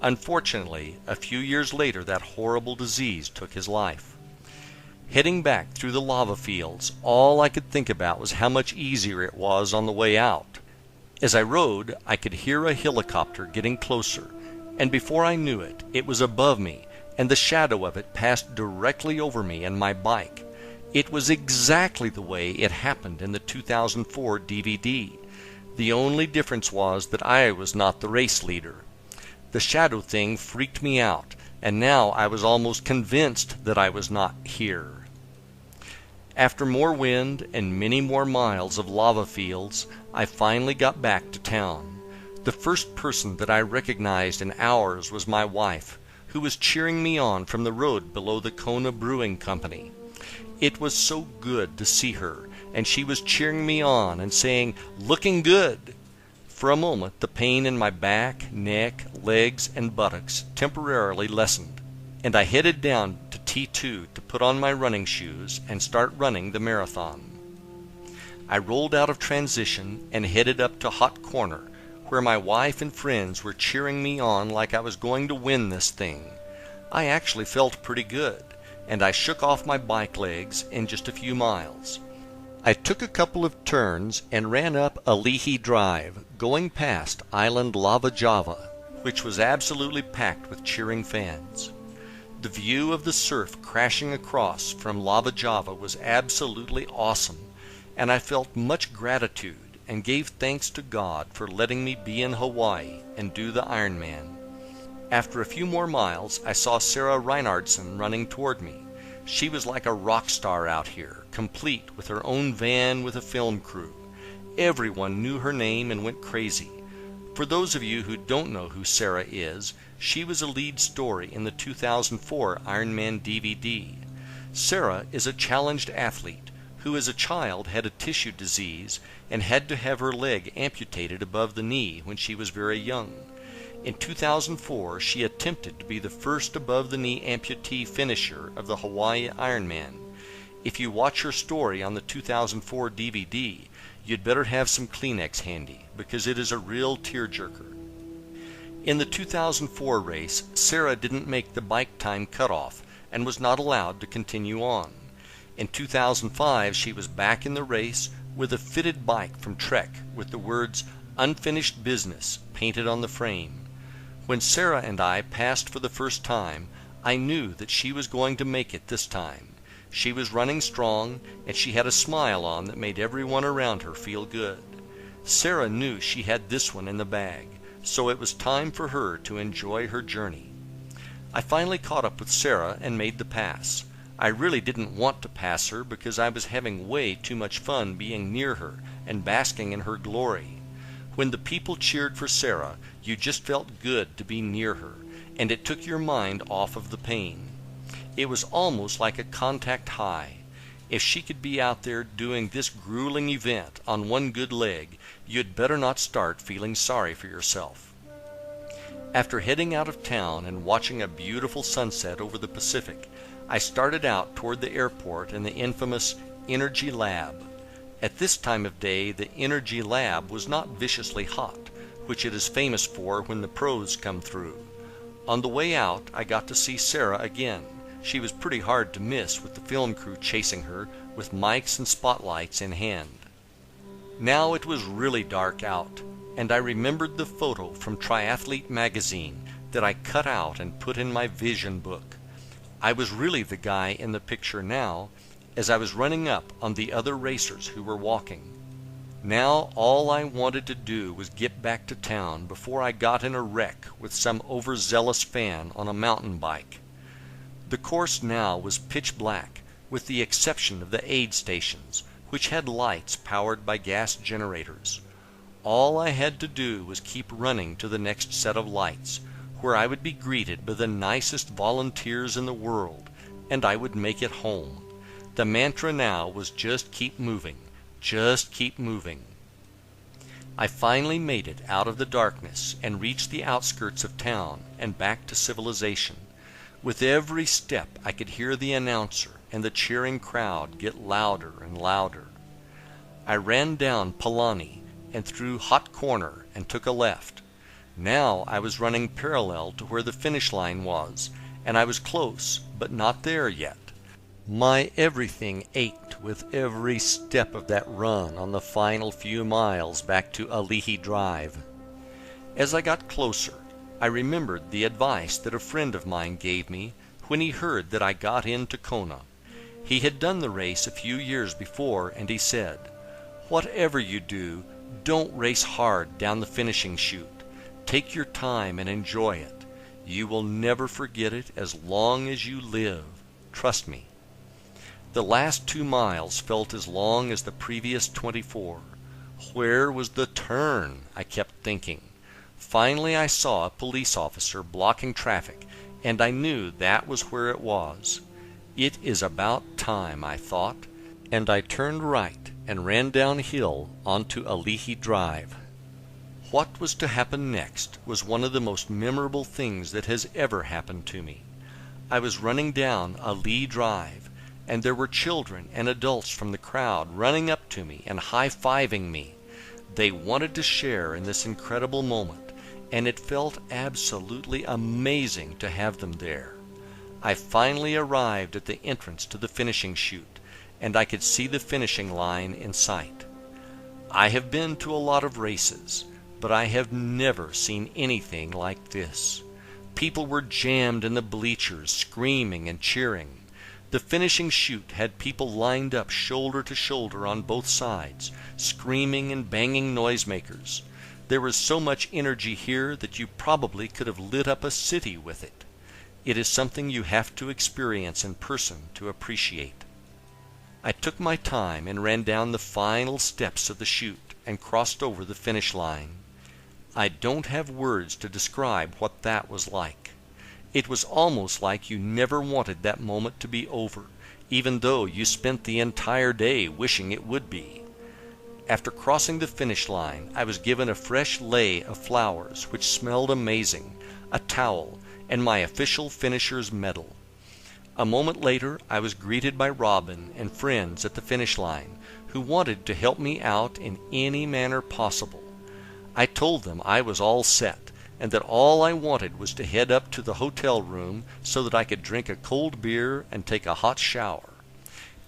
Unfortunately, a few years later that horrible disease took his life. Heading back through the lava fields, all I could think about was how much easier it was on the way out. As I rode, I could hear a helicopter getting closer, and before I knew it, it was above me, and the shadow of it passed directly over me and my bike. It was exactly the way it happened in the 2004 DVD. The only difference was that I was not the race leader. The shadow thing freaked me out, and now I was almost convinced that I was not here. After more wind and many more miles of lava fields, I finally got back to town. The first person that I recognized in hours was my wife, who was cheering me on from the road below the Kona Brewing Company. It was so good to see her, and she was cheering me on and saying, "Looking good." For a moment, the pain in my back, neck, legs, and buttocks temporarily lessened, and I headed down to T2 to put on my running shoes and start running the marathon. I rolled out of transition and headed up to Hot Corner, where my wife and friends were cheering me on like I was going to win this thing. I actually felt pretty good, and I shook off my bike legs in just a few miles. I took a couple of turns and ran up Alihi Drive, going past Island Lava Java, which was absolutely packed with cheering fans. The view of the surf crashing across from Lava Java was absolutely awesome, and I felt much gratitude and gave thanks to God for letting me be in Hawaii and do the Ironman. After a few more miles, I saw Sarah Reinhardson running toward me. She was like a rock star out here, complete with her own van with a film crew. Everyone knew her name and went crazy. For those of you who don't know who Sarah is, she was a lead story in the 2004 Ironman DVD. Sarah is a challenged athlete who as a child had a tissue disease and had to have her leg amputated above the knee when she was very young. In 2004, she attempted to be the first above-the-knee amputee finisher of the Hawaii Ironman. If you watch her story on the 2004 DVD, you'd better have some Kleenex handy, because it is a real tearjerker. In the 2004 race, Sarah didn't make the bike time cutoff and was not allowed to continue on. In 2005, she was back in the race with a fitted bike from Trek with the words "Unfinished Business" painted on the frame. When Sarah and I passed for the first time, I knew that she was going to make it this time. She was running strong, and she had a smile on that made everyone around her feel good. Sarah knew she had this one in the bag, so it was time for her to enjoy her journey. I finally caught up with Sarah and made the pass. I really didn't want to pass her because I was having way too much fun being near her and basking in her glory. When the people cheered for Sarah, you just felt good to be near her, and it took your mind off of the pain. It was almost like a contact high. If she could be out there doing this grueling event on one good leg, you'd better not start feeling sorry for yourself. After heading out of town and watching a beautiful sunset over the Pacific, I started out toward the airport and the infamous Energy Lab. At this time of day, the Energy Lab was not viciously hot, which it is famous for when the pros come through. On the way out, I got to see Sarah again. She was pretty hard to miss with the film crew chasing her with mics and spotlights in hand. Now it was really dark out, and I remembered the photo from Triathlete magazine that I cut out and put in my vision book. I was really the guy in the picture now, as I was running up on the other racers who were walking. Now all I wanted to do was get back to town before I got in a wreck with some overzealous fan on a mountain bike. The course now was pitch black, with the exception of the aid stations, which had lights powered by gas generators. All I had to do was keep running to the next set of lights, where I would be greeted by the nicest volunteers in the world, and I would make it home. The mantra now was just keep moving, just keep moving. I finally made it out of the darkness and reached the outskirts of town and back to civilization. With every step I could hear the announcer and the cheering crowd get louder and louder. I ran down Palani and through Hot Corner and took a left. Now I was running parallel to where the finish line was, and I was close, but not there yet. My everything ached with every step of that run on the final few miles back to Alihi Drive. As I got closer, I remembered the advice that a friend of mine gave me when he heard that I got into Kona. He had done the race a few years before, and he said, "Whatever you do, don't race hard down the finishing chute. Take your time and enjoy it. You will never forget it as long as you live. Trust me." The last 2 miles felt as long as the previous 24. Where was the turn? I kept thinking. Finally I saw a police officer blocking traffic, and I knew that was where it was. It is about time, I thought, and I turned right and ran downhill onto Alihi Drive. What was to happen next was one of the most memorable things that has ever happened to me. I was running down Alihi Drive, and there were children and adults from the crowd running up to me and high-fiving me. They wanted to share in this incredible moment, and it felt absolutely amazing to have them there. I finally arrived at the entrance to the finishing chute, and I could see the finishing line in sight. I have been to a lot of races, but I have never seen anything like this. People were jammed in the bleachers, screaming and cheering. The finishing chute had people lined up shoulder to shoulder on both sides, screaming and banging noisemakers. There was so much energy here that you probably could have lit up a city with it. It is something you have to experience in person to appreciate. I took my time and ran down the final steps of the chute and crossed over the finish line. I don't have words to describe what that was like. It was almost like you never wanted that moment to be over, even though you spent the entire day wishing it would be. After crossing the finish line, I was given a fresh lei of flowers which smelled amazing, a towel, and my official finisher's medal. A moment later, I was greeted by Robin and friends at the finish line who wanted to help me out in any manner possible. I told them I was all set, and that all I wanted was to head up to the hotel room so that I could drink a cold beer and take a hot shower.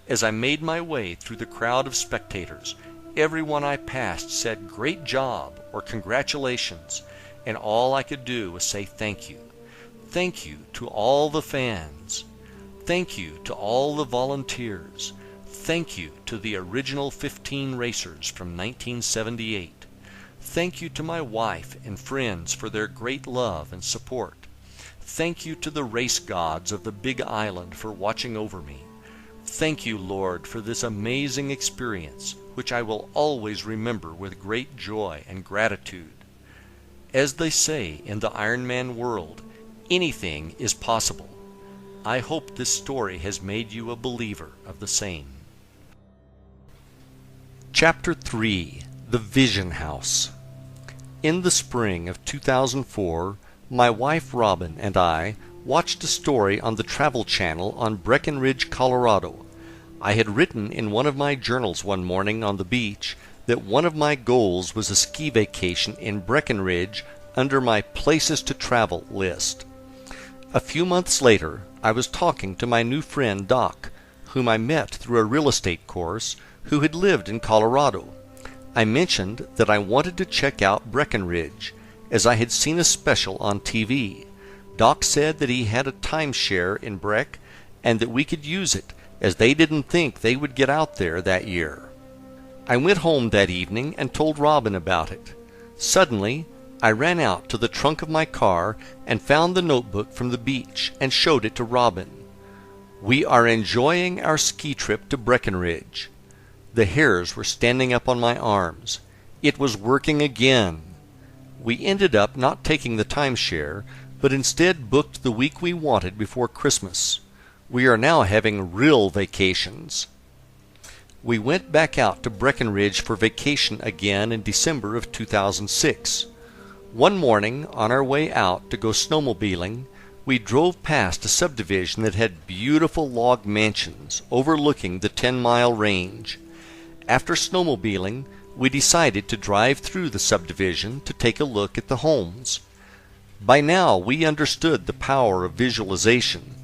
As I made my way through the crowd of spectators, everyone I passed said "Great job" or "Congratulations," and all I could do was say thank you. Thank you to all the fans. Thank you to all the volunteers. Thank you to the original 15 racers from 1978. Thank you to my wife and friends for their great love and support. Thank you to the race gods of the Big Island for watching over me. Thank you, Lord, for this amazing experience, which I will always remember with great joy and gratitude. As they say in the Ironman world, anything is possible. I hope this story has made you a believer of the same. Chapter 3. The Vision House. In the spring of 2004, my wife Robin and I watched a story on the Travel Channel on Breckenridge, Colorado. I had written in one of my journals one morning on the beach that one of my goals was a ski vacation in Breckenridge under my places to travel list. A few months later, I was talking to my new friend Doc, whom I met through a real estate course, who had lived in Colorado. I mentioned that I wanted to check out Breckenridge, as I had seen a special on TV. Doc said that he had a timeshare in Breck and that we could use it, as they didn't think they would get out there that year. I went home that evening and told Robin about it. Suddenly, I ran out to the trunk of my car and found the notebook from the beach and showed it to Robin. "We are enjoying our ski trip to Breckenridge." The hairs were standing up on my arms. It was working again. We ended up not taking the timeshare, but instead booked the week we wanted before Christmas. We are now having real vacations. We went back out to Breckenridge for vacation again in December of 2006. One morning, on our way out to go snowmobiling, we drove past a subdivision that had beautiful log mansions overlooking the 10-mile range. After snowmobiling, we decided to drive through the subdivision to take a look at the homes. By now, we understood the power of visualization,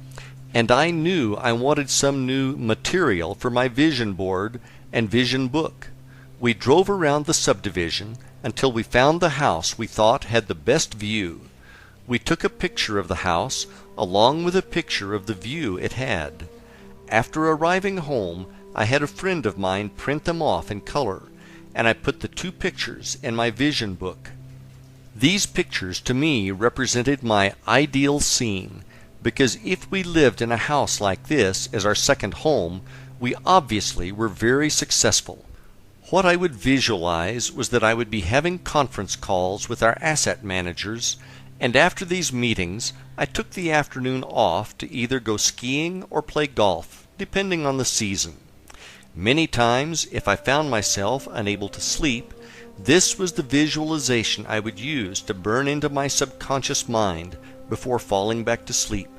and I knew I wanted some new material for my vision board and vision book. We drove around the subdivision until we found the house we thought had the best view. We took a picture of the house along with a picture of the view it had. After arriving home, I had a friend of mine print them off in color, and I put the two pictures in my vision book. These pictures to me represented my ideal scene, because if we lived in a house like this as our second home, we obviously were very successful. What I would visualize was that I would be having conference calls with our asset managers, and after these meetings I took the afternoon off to either go skiing or play golf, depending on the season. Many times, if I found myself unable to sleep, this was the visualization I would use to burn into my subconscious mind before falling back to sleep.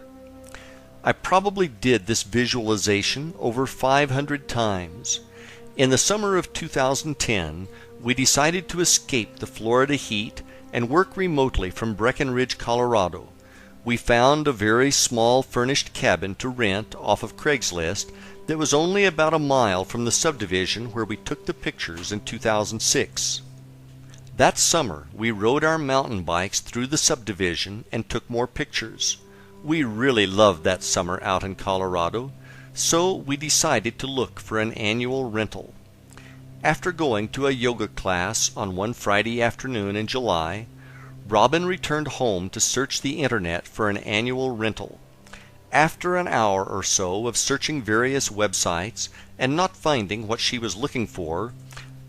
I probably did this visualization over 500 times. In the summer of 2010, we decided to escape the Florida heat and work remotely from Breckenridge, Colorado. We found a very small furnished cabin to rent off of Craigslist that was only about a mile from the subdivision where we took the pictures in 2006. That summer, we rode our mountain bikes through the subdivision and took more pictures. We really loved that summer out in Colorado, so we decided to look for an annual rental. After going to a yoga class on one Friday afternoon in July, Robin returned home to search the internet for an annual rental. After an hour or so of searching various websites and not finding what she was looking for,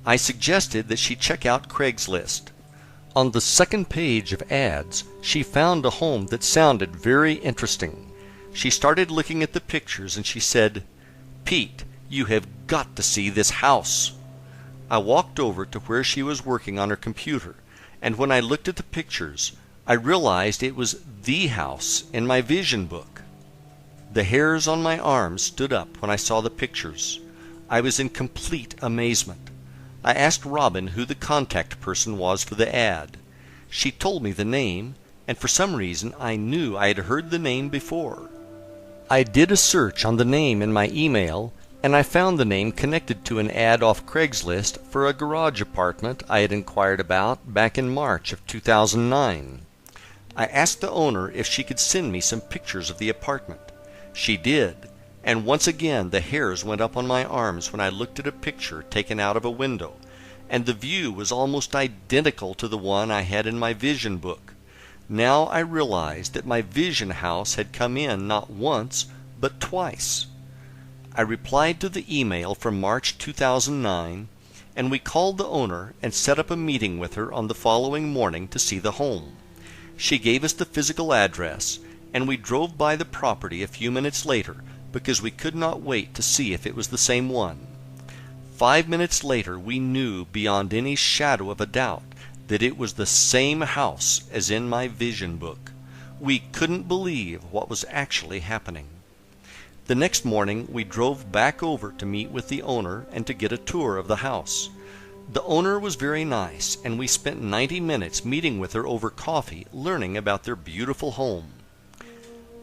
I suggested that she check out Craigslist. On the second page of ads, she found a home that sounded very interesting. She started looking at the pictures and she said, "Pete, you have got to see this house." I walked over to where she was working on her computer, and when I looked at the pictures, I realized it was the house in my vision book. The hairs on my arms stood up when I saw the pictures. I was in complete amazement. I asked Robin who the contact person was for the ad. She told me the name, and for some reason I knew I had heard the name before. I did a search on the name in my email, and I found the name connected to an ad off Craigslist for a garage apartment I had inquired about back in March of 2009. I asked the owner if she could send me some pictures of the apartment. She did, and once again the hairs went up on my arms when I looked at a picture taken out of a window, and the view was almost identical to the one I had in my vision book. Now I realized that my vision house had come in not once, but twice. I replied to the email from March 2009, and we called the owner and set up a meeting with her on the following morning to see the home. She gave us the physical address, and we drove by the property a few minutes later because we could not wait to see if it was the same one. 5 minutes later we knew beyond any shadow of a doubt that it was the same house as in my vision book. We couldn't believe what was actually happening. The next morning we drove back over to meet with the owner and to get a tour of the house. The owner was very nice, and we spent 90 minutes meeting with her over coffee, learning about their beautiful home.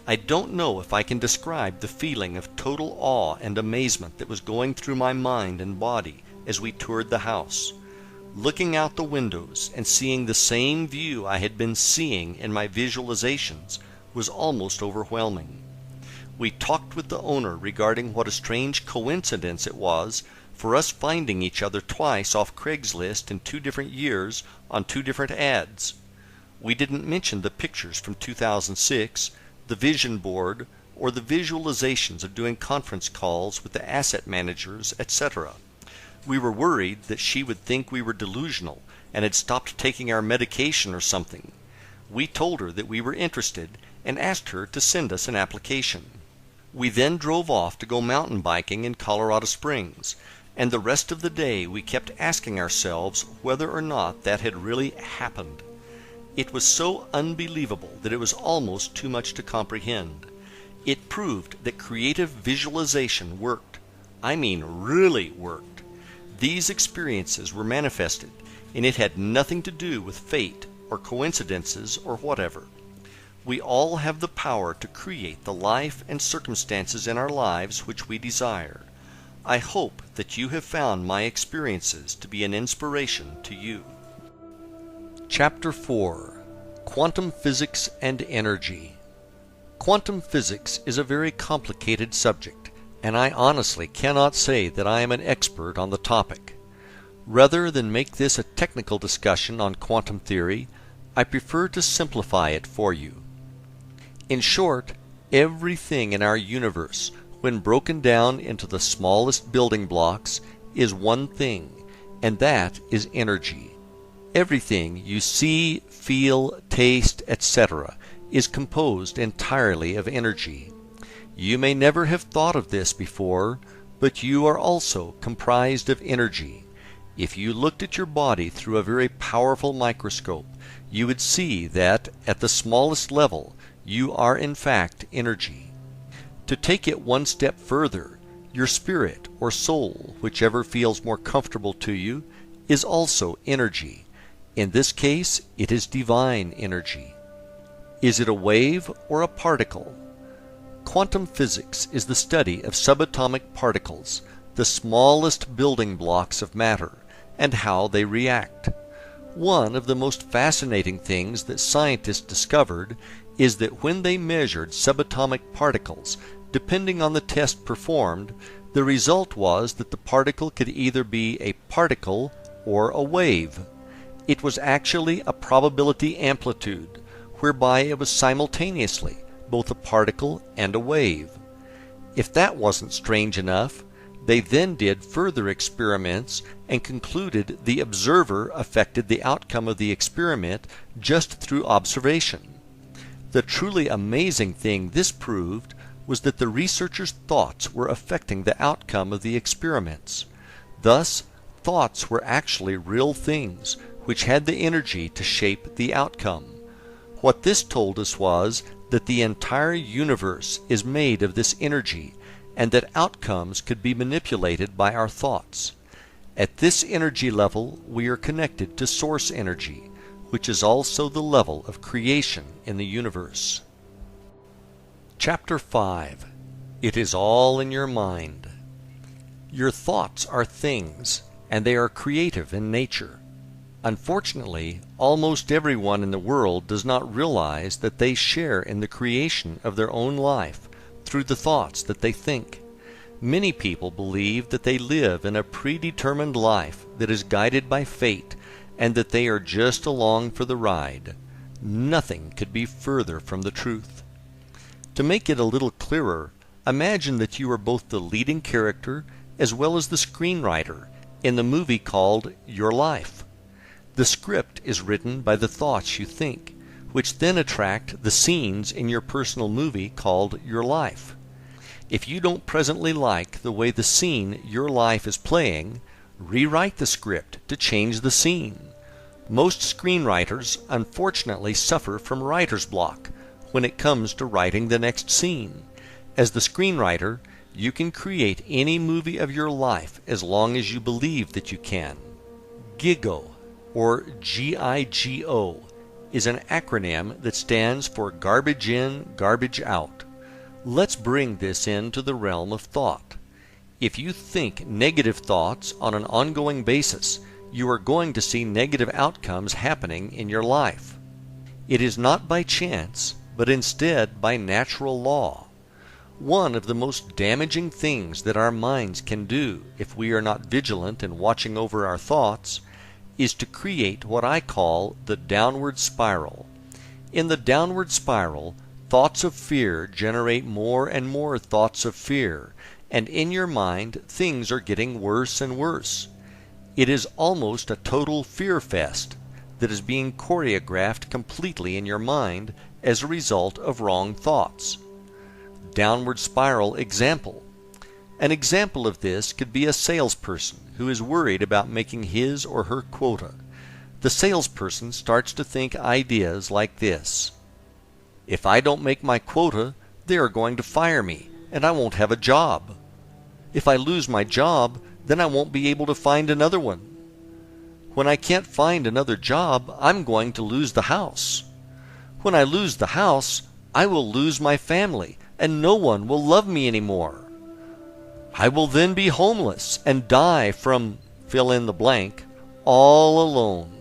I don't know if I can describe the feeling of total awe and amazement that was going through my mind and body as we toured the house. Looking out the windows and seeing the same view I had been seeing in my visualizations was almost overwhelming. We talked with the owner regarding what a strange coincidence it was for us finding each other twice off Craigslist in 2 different years on 2 different ads. We didn't mention the pictures from 2006, the vision board, or the visualizations of doing conference calls with the asset managers, etc. We were worried that she would think we were delusional and had stopped taking our medication or something. We told her that we were interested and asked her to send us an application. We then drove off to go mountain biking in Colorado Springs, and the rest of the day we kept asking ourselves whether or not that had really happened. It was so unbelievable that it was almost too much to comprehend. It proved that creative visualization worked. I mean really worked. These experiences were manifested, and it had nothing to do with fate or coincidences or whatever. We all have the power to create the life and circumstances in our lives which we desire. I hope that you have found my experiences to be an inspiration to you. Chapter 4. Quantum Physics and Energy. Quantum physics is a very complicated subject, and I honestly cannot say that I am an expert on the topic. Rather than make this a technical discussion on quantum theory, I prefer to simplify it for you. In short, everything in our universe, when broken down into the smallest building blocks, is one thing, and that is energy. Everything you see, feel, taste, etc. is composed entirely of energy. You may never have thought of this before, but you are also comprised of energy. If you looked at your body through a very powerful microscope, you would see that, at the smallest level, you are in fact energy. To take it one step further, your spirit or soul, whichever feels more comfortable to you, is also energy. In this case, it is divine energy. Is it a wave or a particle? Quantum physics is the study of subatomic particles, the smallest building blocks of matter, and how they react. One of the most fascinating things that scientists discovered is that when they measured subatomic particles, depending on the test performed, the result was that the particle could either be a particle or a wave. It was actually a probability amplitude, whereby it was simultaneously both a particle and a wave. If that wasn't strange enough, they then did further experiments and concluded the observer affected the outcome of the experiment just through observation. The truly amazing thing this proved was that the researchers' thoughts were affecting the outcome of the experiments. Thus, thoughts were actually real things, which had the energy to shape the outcome. What this told us was that the entire universe is made of this energy, and that outcomes could be manipulated by our thoughts. At this energy level, we are connected to source energy, which is also the level of creation in the universe. Chapter 5. It is all in your mind. Your thoughts are things, and they are creative in nature. Unfortunately, almost everyone in the world does not realize that they share in the creation of their own life through the thoughts that they think. Many people believe that they live in a predetermined life that is guided by fate, and that they are just along for the ride. Nothing could be further from the truth. To make it a little clearer, imagine that you are both the leading character as well as the screenwriter in the movie called Your Life. The script is written by the thoughts you think, which then attract the scenes in your personal movie called Your Life. If you don't presently like the way the scene Your Life is playing, rewrite the script to change the scene. Most screenwriters unfortunately suffer from writer's block when it comes to writing the next scene. As the screenwriter, you can create any movie of your life as long as you believe that you can. GIGO, or GIGO, is an acronym that stands for Garbage In, Garbage Out. Let's bring this into the realm of thought. If you think negative thoughts on an ongoing basis, you are going to see negative outcomes happening in your life. It is not by chance, but instead by natural law. One of the most damaging things that our minds can do if we are not vigilant in watching over our thoughts is to create what I call the downward spiral. In the downward spiral, thoughts of fear generate more and more thoughts of fear, and in your mind things are getting worse and worse. It is almost a total fear fest that is being choreographed completely in your mind as a result of wrong thoughts. Downward spiral example. An example of this could be a salesperson who is worried about making his or her quota. The salesperson starts to think ideas like this: if I don't make my quota, they are going to fire me, and I won't have a job. If I lose my job, then I won't be able to find another one. When I can't find another job, I'm going to lose the house. When I lose the house, I will lose my family, and no one will love me anymore. I will then be homeless and die from fill in the blank, all alone.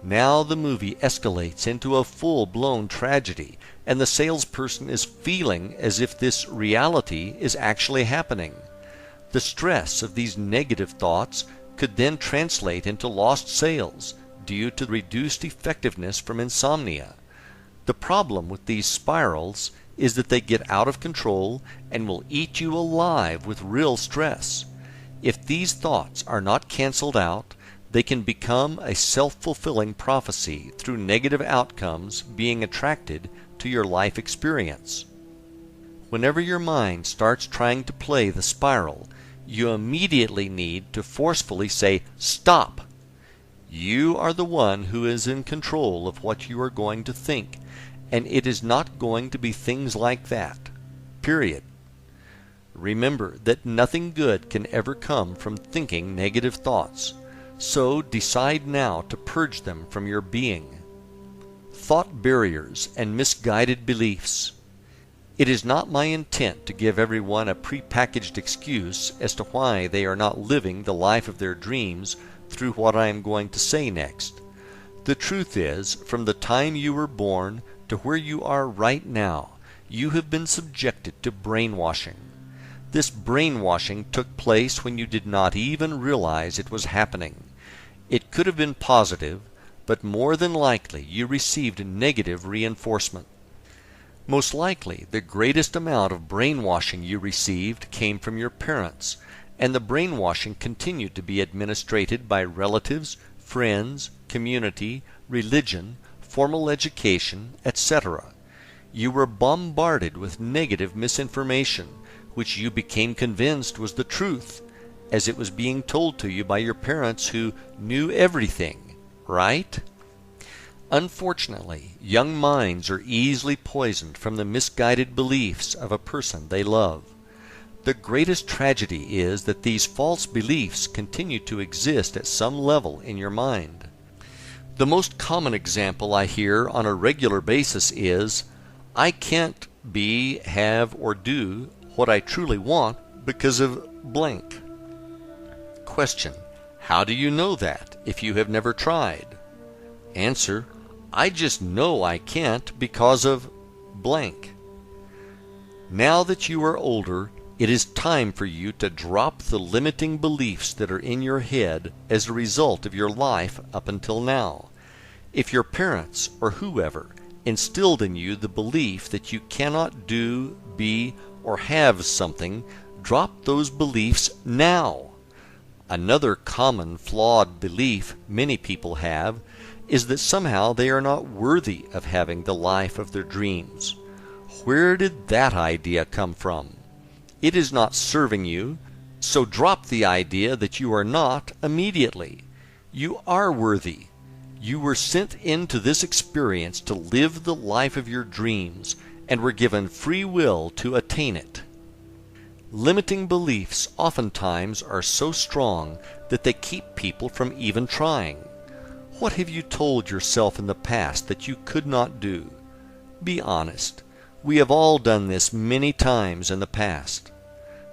Now the movie escalates into a full-blown tragedy, and the salesperson is feeling as if this reality is actually happening. The stress of these negative thoughts could then translate into lost sales due to reduced effectiveness from insomnia. The problem with these spirals is that they get out of control and will eat you alive with real stress. If these thoughts are not canceled out, they can become a self-fulfilling prophecy through negative outcomes being attracted to your life experience. Whenever your mind starts trying to play the spiral, you immediately need to forcefully say, "Stop!" You are the one who is in control of what you are going to think, and it is not going to be things like that. Period. Remember that nothing good can ever come from thinking negative thoughts, so decide now to purge them from your being. Thought barriers and misguided beliefs. It is not my intent to give everyone a prepackaged excuse as to why they are not living the life of their dreams through what I am going to say next. The truth is, from the time you were born to where you are right now, you have been subjected to brainwashing. This brainwashing took place when you did not even realize it was happening. It could have been positive, but more than likely you received negative reinforcement. Most likely, the greatest amount of brainwashing you received came from your parents, and the brainwashing continued to be administered by relatives, friends, community, religion, formal education, etc. You were bombarded with negative misinformation, which you became convinced was the truth, as it was being told to you by your parents who knew everything, right? Unfortunately, young minds are easily poisoned from the misguided beliefs of a person they love. The greatest tragedy is that these false beliefs continue to exist at some level in your mind. The most common example I hear on a regular basis is, "I can't be, have, or do what I truly want because of blank." Question: how do you know that if you have never tried? Answer: I just know I can't because of blank. Now that you are older, it is time for you to drop the limiting beliefs that are in your head as a result of your life up until now. If your parents or whoever instilled in you the belief that you cannot do, be, or have something, drop those beliefs now. Another common flawed belief many people have is that somehow they are not worthy of having the life of their dreams. Where did that idea come from? It is not serving you, so drop the idea that you are not immediately. You are worthy. You were sent into this experience to live the life of your dreams and were given free will to attain it. Limiting beliefs oftentimes are so strong that they keep people from even trying. What have you told yourself in the past that you could not do? Be honest. We have all done this many times in the past.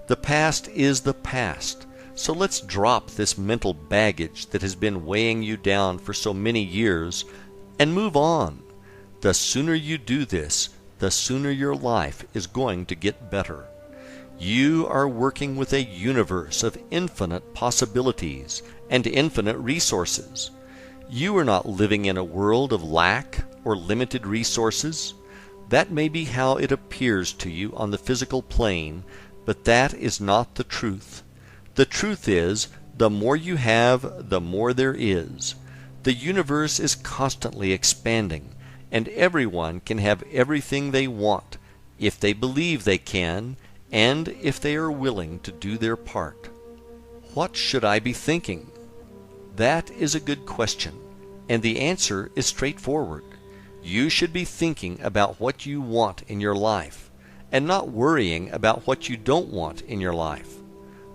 The past is the past, so let's drop this mental baggage that has been weighing you down for so many years and move on. The sooner you do this, the sooner your life is going to get better. You are working with a universe of infinite possibilities and infinite resources. You are not living in a world of lack or limited resources. That may be how it appears to you on the physical plane, but that is not the truth. The truth is The more you have, the more there is. The universe is constantly expanding, and everyone can have everything they want, if they believe they can, and if they are willing to do their part. What should I be thinking? That is a good question, and the answer is straightforward. You should be thinking about what you want in your life, and not worrying about what you don't want in your life.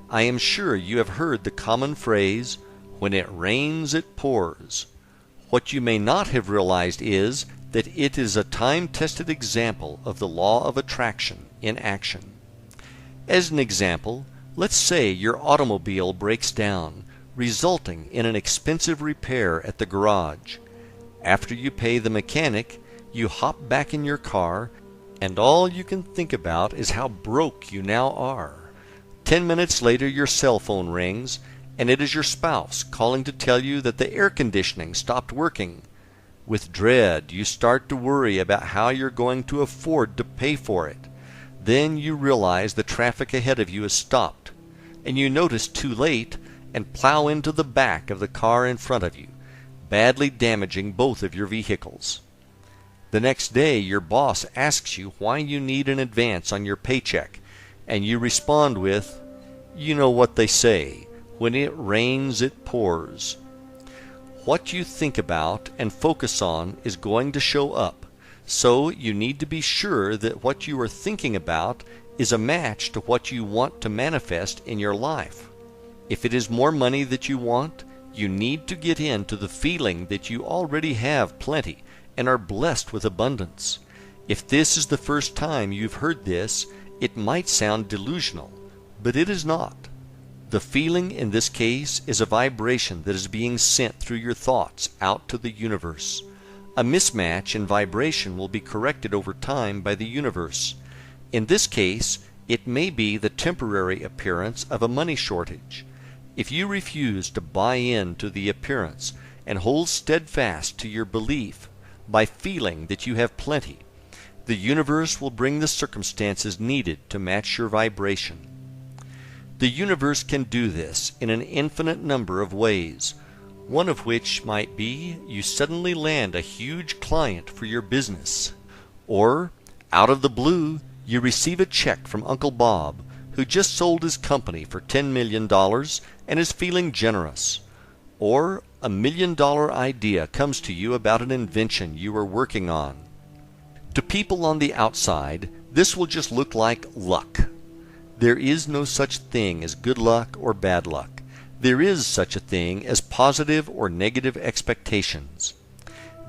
I am sure you have heard the common phrase, "When it rains, it pours." What you may not have realized is that it is a time-tested example of the law of attraction in action. As an example, let's say your automobile breaks down, resulting in an expensive repair at the garage. After you pay the mechanic, you hop back in your car, and all you can think about is how broke you now are. 10 minutes later, your cell phone rings, and it is your spouse calling to tell you that the air conditioning stopped working. With dread, you start to worry about how you're going to afford to pay for it. Then you realize the traffic ahead of you is stopped, and you notice too late and plow into the back of the car in front of you, badly damaging both of your vehicles. The next day, your boss asks you why you need an advance on your paycheck, and you respond with, "You know what they say, when it rains, it pours." What you think about and focus on is going to show up, so you need to be sure that what you are thinking about is a match to what you want to manifest in your life. If it is more money that you want, you need to get into the feeling that you already have plenty and are blessed with abundance. If this is the first time you've heard this, it might sound delusional, but it is not. The feeling in this case is a vibration that is being sent through your thoughts out to the universe. A mismatch in vibration will be corrected over time by the universe. In this case, it may be the temporary appearance of a money shortage. If you refuse to buy into the appearance and hold steadfast to your belief by feeling that you have plenty, the universe will bring the circumstances needed to match your vibration. The universe can do this in an infinite number of ways, one of which might be you suddenly land a huge client for your business, or, out of the blue, you receive a check from Uncle Bob, who just sold his company for $10 million and is feeling generous, or a $1 million idea comes to you about an invention you are working on. To people on the outside, this will just look like luck. There is no such thing as good luck or bad luck. There is such a thing as positive or negative expectations.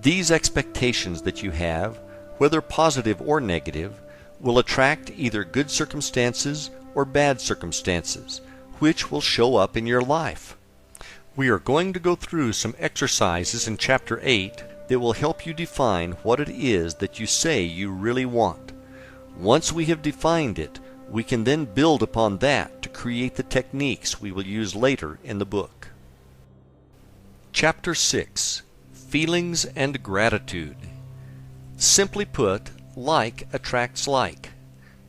These expectations that you have, whether positive or negative, will attract either good circumstances or bad circumstances, which will show up in your life. We are going to go through some exercises in Chapter 8 that will help you define what it is that you say you really want. Once we have defined it, we can then build upon that to create the techniques we will use later in the book. Chapter 6. Feelings and Gratitude. Simply put, like attracts like.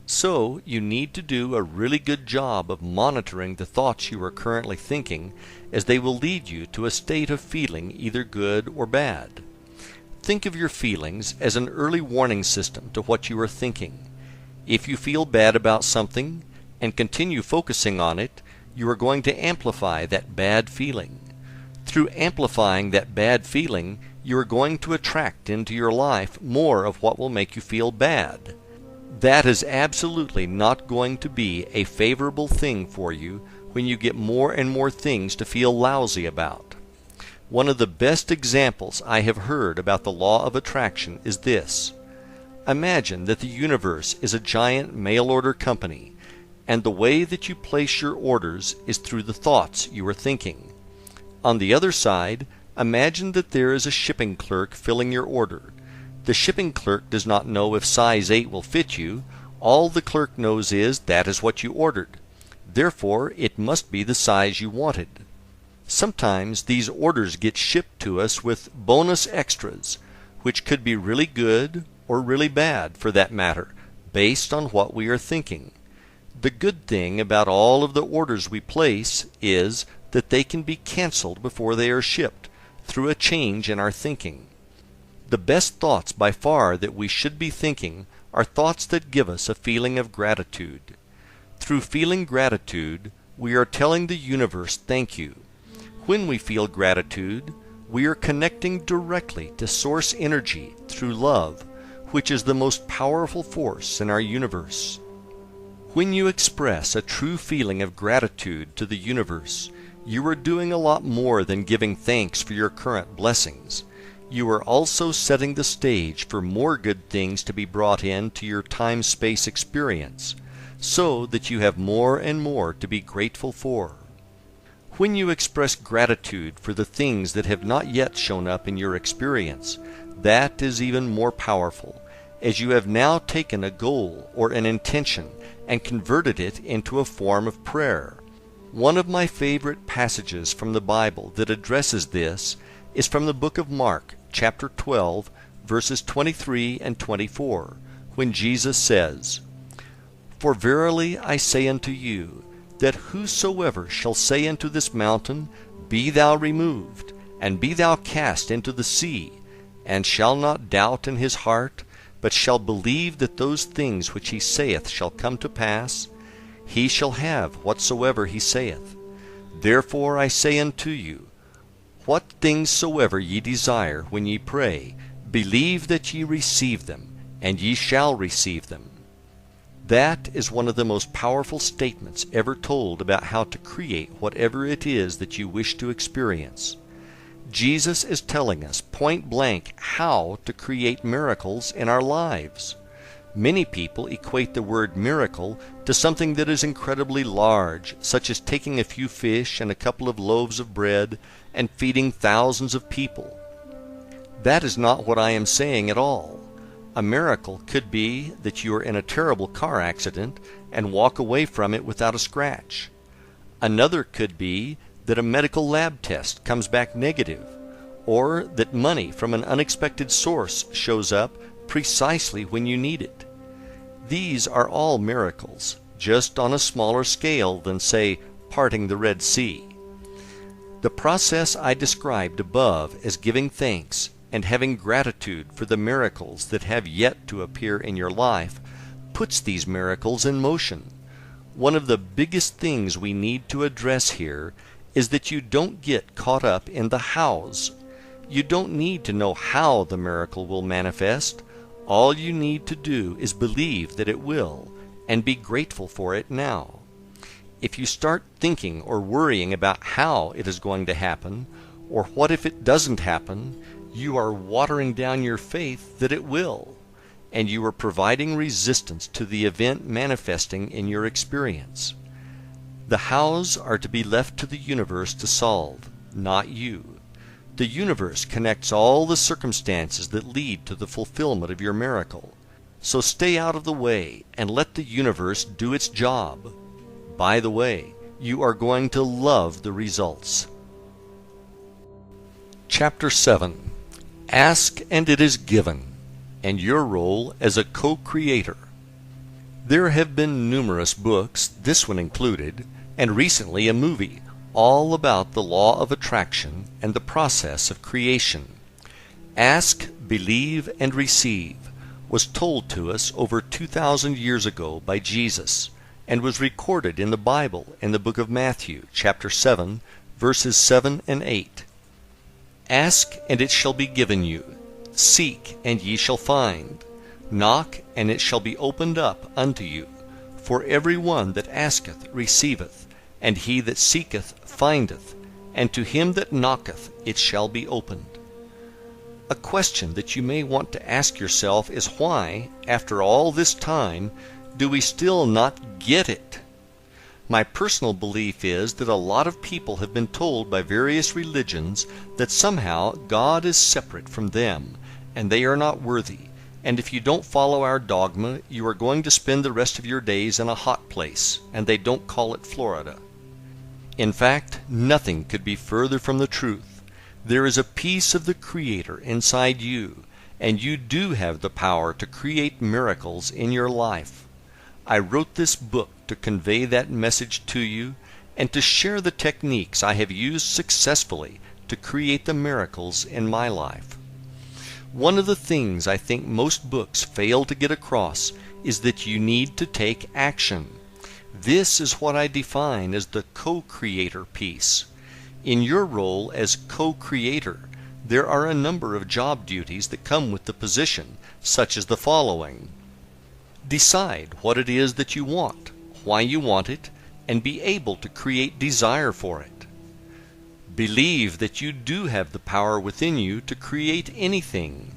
So, you need to do a really good job of monitoring the thoughts you are currently thinking, as they will lead you to a state of feeling either good or bad. Think of your feelings as an early warning system to what you are thinking. If you feel bad about something and continue focusing on it, you are going to amplify that bad feeling. Through amplifying that bad feeling, you are going to attract into your life more of what will make you feel bad. That is absolutely not going to be a favorable thing for you when you get more and more things to feel lousy about. One of the best examples I have heard about the law of attraction is this. Imagine that the universe is a giant mail-order company, and the way that you place your orders is through the thoughts you are thinking. On the other side, imagine that there is a shipping clerk filling your order. The shipping clerk does not know if size 8 will fit you. All the clerk knows is that is what you ordered. Therefore, it must be the size you wanted. Sometimes these orders get shipped to us with bonus extras, which could be really good or really bad for that matter, based on what we are thinking. The good thing about all of the orders we place is that they can be canceled before they are shipped through a change in our thinking. The best thoughts by far that we should be thinking are thoughts that give us a feeling of gratitude. Through feeling gratitude, we are telling the universe thank you. When we feel gratitude, we are connecting directly to source energy through love, which is the most powerful force in our universe. When you express a true feeling of gratitude to the universe, you are doing a lot more than giving thanks for your current blessings. You are also setting the stage for more good things to be brought into your time-space experience, so that you have more and more to be grateful for. When you express gratitude for the things that have not yet shown up in your experience, that is even more powerful, as you have now taken a goal or an intention and converted it into a form of prayer. One of my favorite passages from the Bible that addresses this is from the book of Mark, chapter 12, verses 23 and 24, when Jesus says, "For verily I say unto you, that whosoever shall say unto this mountain, Be thou removed, and be thou cast into the sea, and shall not doubt in his heart, but shall believe that those things which he saith shall come to pass, he shall have whatsoever he saith. Therefore I say unto you, what things soever ye desire when ye pray, believe that ye receive them, and ye shall receive them." That is one of the most powerful statements ever told about how to create whatever it is that you wish to experience. Jesus is telling us point blank how to create miracles in our lives. Many people equate the word miracle to something that is incredibly large, such as taking a few fish and a couple of loaves of bread and feeding thousands of people. That is not what I am saying at all. A miracle could be that you are in a terrible car accident and walk away from it without a scratch. Another could be that a medical lab test comes back negative, or that money from an unexpected source shows up precisely when you need it. These are all miracles, just on a smaller scale than, say, parting the Red Sea. The process I described above as giving thanks and having gratitude for the miracles that have yet to appear in your life puts these miracles in motion. One of the biggest things we need to address here is that you don't get caught up in the hows. You don't need to know how the miracle will manifest. All you need to do is believe that it will, and be grateful for it now. If you start thinking or worrying about how it is going to happen, or what if it doesn't happen, you are watering down your faith that it will, and you are providing resistance to the event manifesting in your experience. The hows are to be left to the universe to solve, not you. The universe connects all the circumstances that lead to the fulfillment of your miracle. So stay out of the way and let the universe do its job. By the way, you are going to love the results. Chapter 7. Ask and it is given, and your role as a co-creator. There have been numerous books, this one included, and recently a movie, all about the law of attraction and the process of creation. Ask, believe, and receive was told to us over 2,000 years ago by Jesus, and was recorded in the Bible in the book of Matthew, chapter 7, verses 7 and 8. Ask, and it shall be given you. Seek, and ye shall find. Knock, and it shall be opened up unto you. For every one that asketh receiveth, and he that seeketh findeth, and to him that knocketh it shall be opened. A question that you may want to ask yourself is why, after all this time, do we still not get it? My personal belief is that a lot of people have been told by various religions that somehow God is separate from them, and they are not worthy, and if you don't follow our dogma, you are going to spend the rest of your days in a hot place, and they don't call it Florida. In fact, nothing could be further from the truth. There is a piece of the Creator inside you, and you do have the power to create miracles in your life. I wrote this book to convey that message to you, and to share the techniques I have used successfully to create the miracles in my life. One of the things I think most books fail to get across is that you need to take action. This is what I define as the co-creator piece. In your role as co-creator, there are a number of job duties that come with the position, such as the following. Decide what it is that you want, why you want it, and be able to create desire for it. Believe that you do have the power within you to create anything.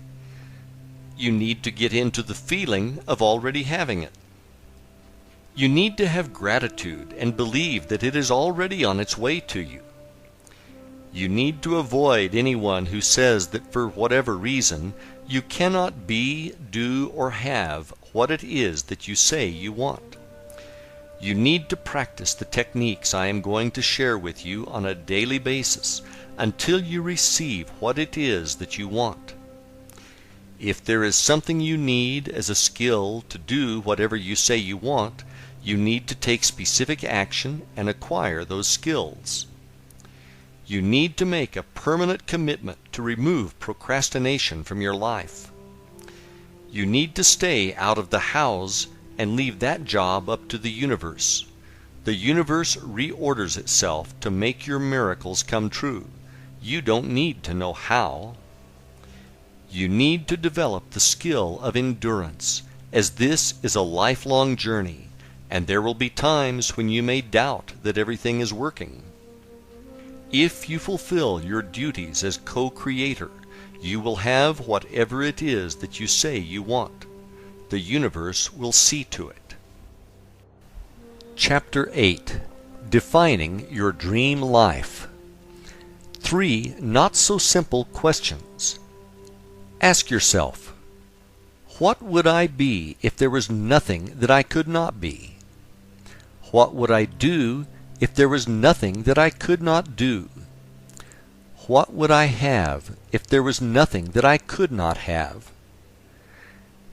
You need to get into the feeling of already having it. You need to have gratitude and believe that it is already on its way to you. You need to avoid anyone who says that for whatever reason you cannot be, do, or have what it is that you say you want. You need to practice the techniques I am going to share with you on a daily basis until you receive what it is that you want. If there is something you need as a skill to do whatever you say you want, you need to take specific action and acquire those skills. You need to make a permanent commitment to remove procrastination from your life. You need to stay out of the hows and leave that job up to the universe. The universe reorders itself to make your miracles come true. You don't need to know how. You need to develop the skill of endurance, as this is a lifelong journey, and there will be times when you may doubt that everything is working. If you fulfill your duties as co-creator, you will have whatever it is that you say you want. The universe will see to it. Chapter 8. Defining Your Dream Life. 3 not-so-simple questions. Ask yourself, what would I be if there was nothing that I could not be? What would I do if there was nothing that I could not do? What would I have if there was nothing that I could not have?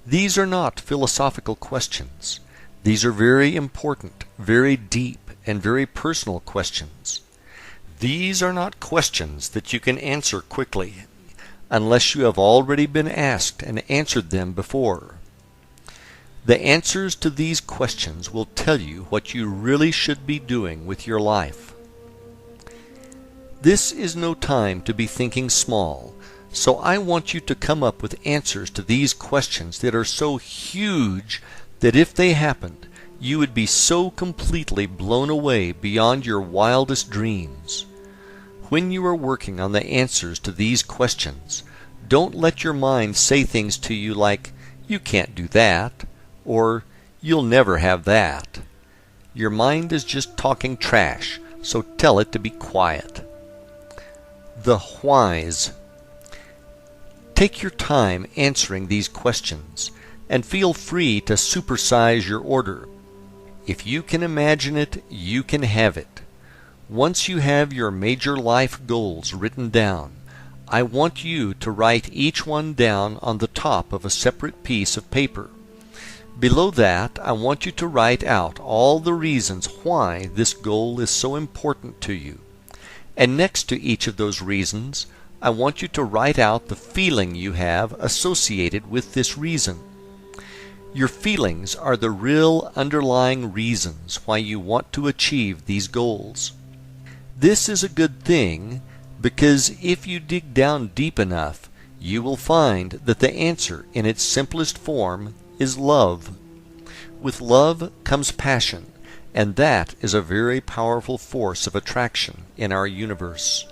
These are not philosophical questions. These are very important, very deep, and very personal questions. These are not questions that you can answer quickly, unless you have already been asked and answered them before. The answers to these questions will tell you what you really should be doing with your life. This is no time to be thinking small, so I want you to come up with answers to these questions that are so huge that if they happened, you would be so completely blown away beyond your wildest dreams. When you are working on the answers to these questions, don't let your mind say things to you like, "You can't do that," or "You'll never have that." Your mind is just talking trash, so tell it to be quiet. The whys. Take your time answering these questions, and feel free to supersize your order. If you can imagine it, you can have it. Once you have your major life goals written down, I want you to write each one down on the top of a separate piece of paper. Below that, I want you to write out all the reasons why this goal is so important to you. And next to each of those reasons, I want you to write out the feeling you have associated with this reason. Your feelings are the real underlying reasons why you want to achieve these goals. This is a good thing because if you dig down deep enough, you will find that the answer in its simplest form is love. With love comes passion, and that is a very powerful force of attraction in our universe.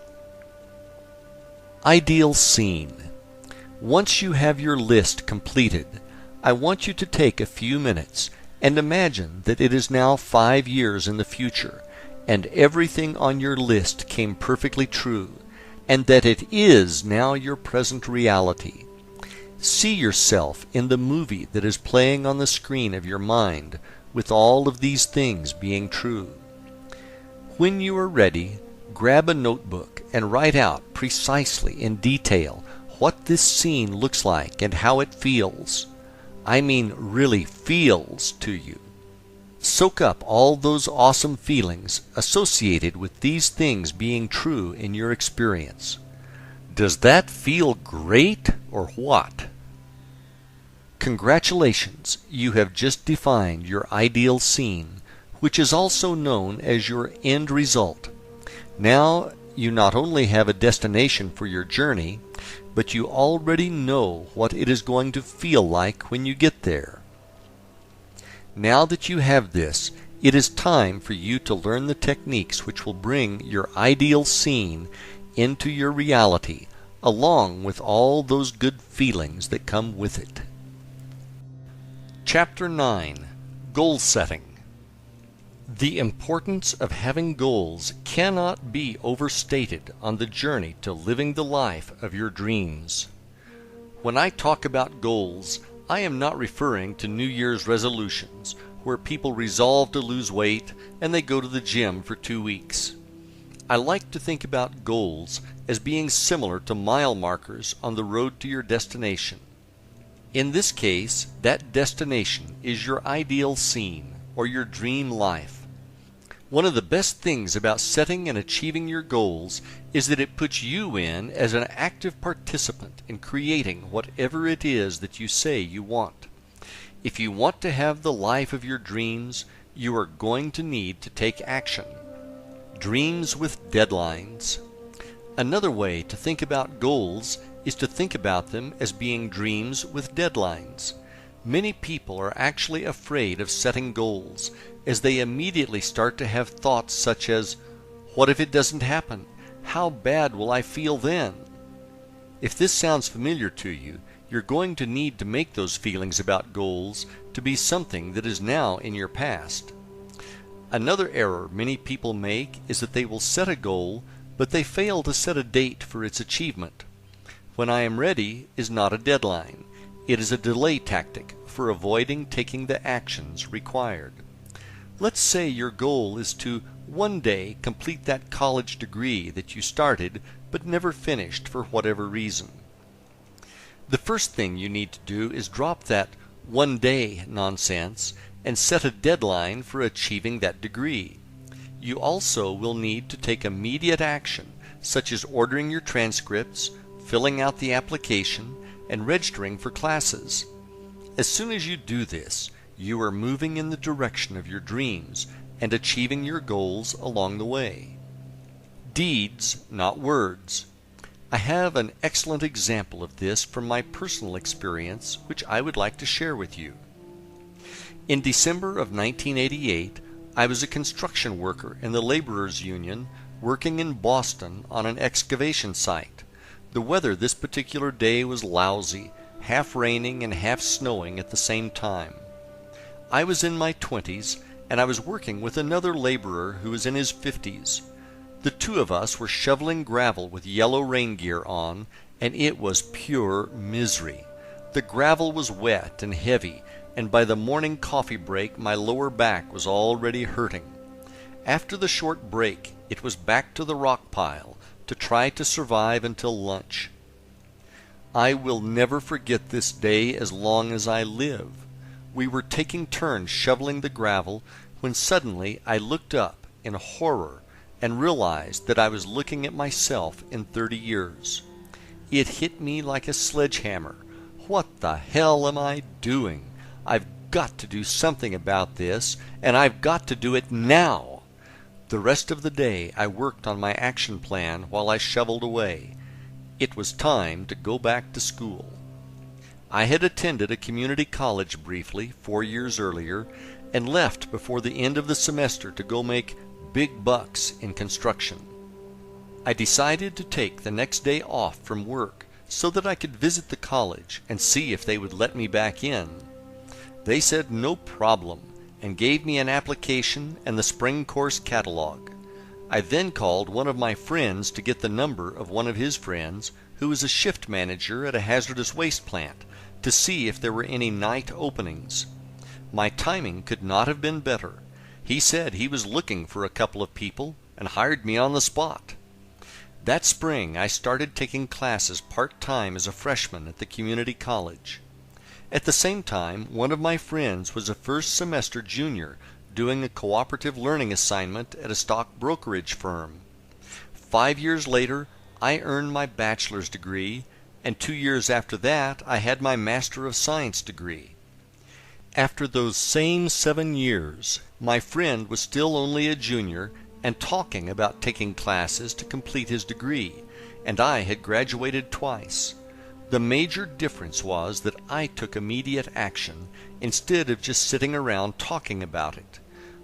Ideal scene. Once you have your list completed, I want you to take a few minutes and imagine that it is now 5 years in the future, and everything on your list came perfectly true, and that it is now your present reality. See yourself in the movie that is playing on the screen of your mind, with all of these things being true. When you are ready, grab a notebook and write out precisely in detail what this scene looks like and how it feels. I mean really feels to you. Soak up all those awesome feelings associated with these things being true in your experience. Does that feel great or what? Congratulations, you have just defined your ideal scene, which is also known as your end result. Now you not only have a destination for your journey, but you already know what it is going to feel like when you get there. Now that you have this, it is time for you to learn the techniques which will bring your ideal scene into your reality, along with all those good feelings that come with it. Chapter 9. Goal Setting. The importance of having goals cannot be overstated on the journey to living the life of your dreams. When I talk about goals, I am not referring to New Year's resolutions, where people resolve to lose weight and they go to the gym for 2 weeks. I like to think about goals as being similar to mile markers on the road to your destination. In this case, that destination is your ideal scene or your dream life. One of the best things about setting and achieving your goals is that it puts you in as an active participant in creating whatever it is that you say you want. If you want to have the life of your dreams, you are going to need to take action. Dreams with deadlines. Another way to think about goals is to think about them as being dreams with deadlines. Many people are actually afraid of setting goals, as they immediately start to have thoughts such as, what if it doesn't happen? How bad will I feel then? If this sounds familiar to you, you're going to need to make those feelings about goals to be something that is now in your past. Another error many people make is that they will set a goal, but they fail to set a date for its achievement. When I am ready is not a deadline. It is a delay tactic for avoiding taking the actions required. Let's say your goal is to one day complete that college degree that you started but never finished for whatever reason. The first thing you need to do is drop that one day nonsense and set a deadline for achieving that degree. You also will need to take immediate action, such as ordering your transcripts, filling out the application, and registering for classes. As soon as you do this, you are moving in the direction of your dreams and achieving your goals along the way. Deeds, not words. I have an excellent example of this from my personal experience, which I would like to share with you. In December of 1988, I was a construction worker in the Laborers Union working in Boston on an excavation site. The weather this particular day was lousy, half raining and half snowing at the same time. I was in my 20s, and I was working with another laborer who was in his 50s. The two of us were shoveling gravel with yellow rain gear on, and it was pure misery. The gravel was wet and heavy, and by the morning coffee break my lower back was already hurting. After the short break, it was back to the rock pile to try to survive until lunch. I will never forget this day as long as I live. We were taking turns shoveling the gravel when suddenly I looked up in horror and realized that I was looking at myself in 30 years. It hit me like a sledgehammer. What the hell am I doing? I've got to do something about this, and I've got to do it now. The rest of the day I worked on my action plan while I shoveled away. It was time to go back to school. I had attended a community college briefly 4 years earlier and left before the end of the semester to go make big bucks in construction. I decided to take the next day off from work so that I could visit the college and see if they would let me back in. They said no problem and gave me an application and the spring course catalog. I then called one of my friends to get the number of one of his friends who was a shift manager at a hazardous waste plant to see if there were any night openings. My timing could not have been better. He said he was looking for a couple of people and hired me on the spot. That spring I started taking classes part-time as a freshman at the community college. At the same time, one of my friends was a first semester junior doing a cooperative learning assignment at a stock brokerage firm. 5 years later, I earned my bachelor's degree, and 2 years after that, I had my Master of Science degree. After those same 7 years, my friend was still only a junior and talking about taking classes to complete his degree, and I had graduated twice. The major difference was that I took immediate action instead of just sitting around talking about it.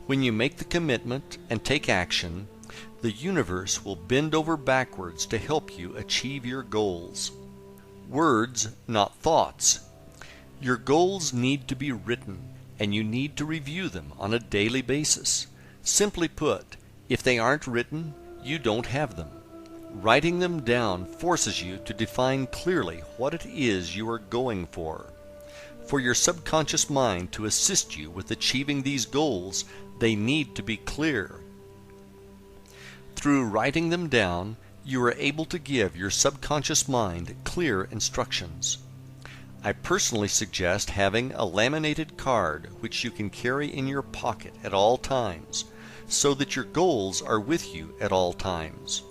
When you make the commitment and take action, the universe will bend over backwards to help you achieve your goals. Words, not thoughts. Your goals need to be written, and you need to review them on a daily basis. Simply put, if they aren't written, you don't have them. Writing them down forces you to define clearly what it is you are going for. For your subconscious mind to assist you with achieving these goals, they need to be clear. Through writing them down, you are able to give your subconscious mind clear instructions. I personally suggest having a laminated card which you can carry in your pocket at all times, so that your goals are with you at all times.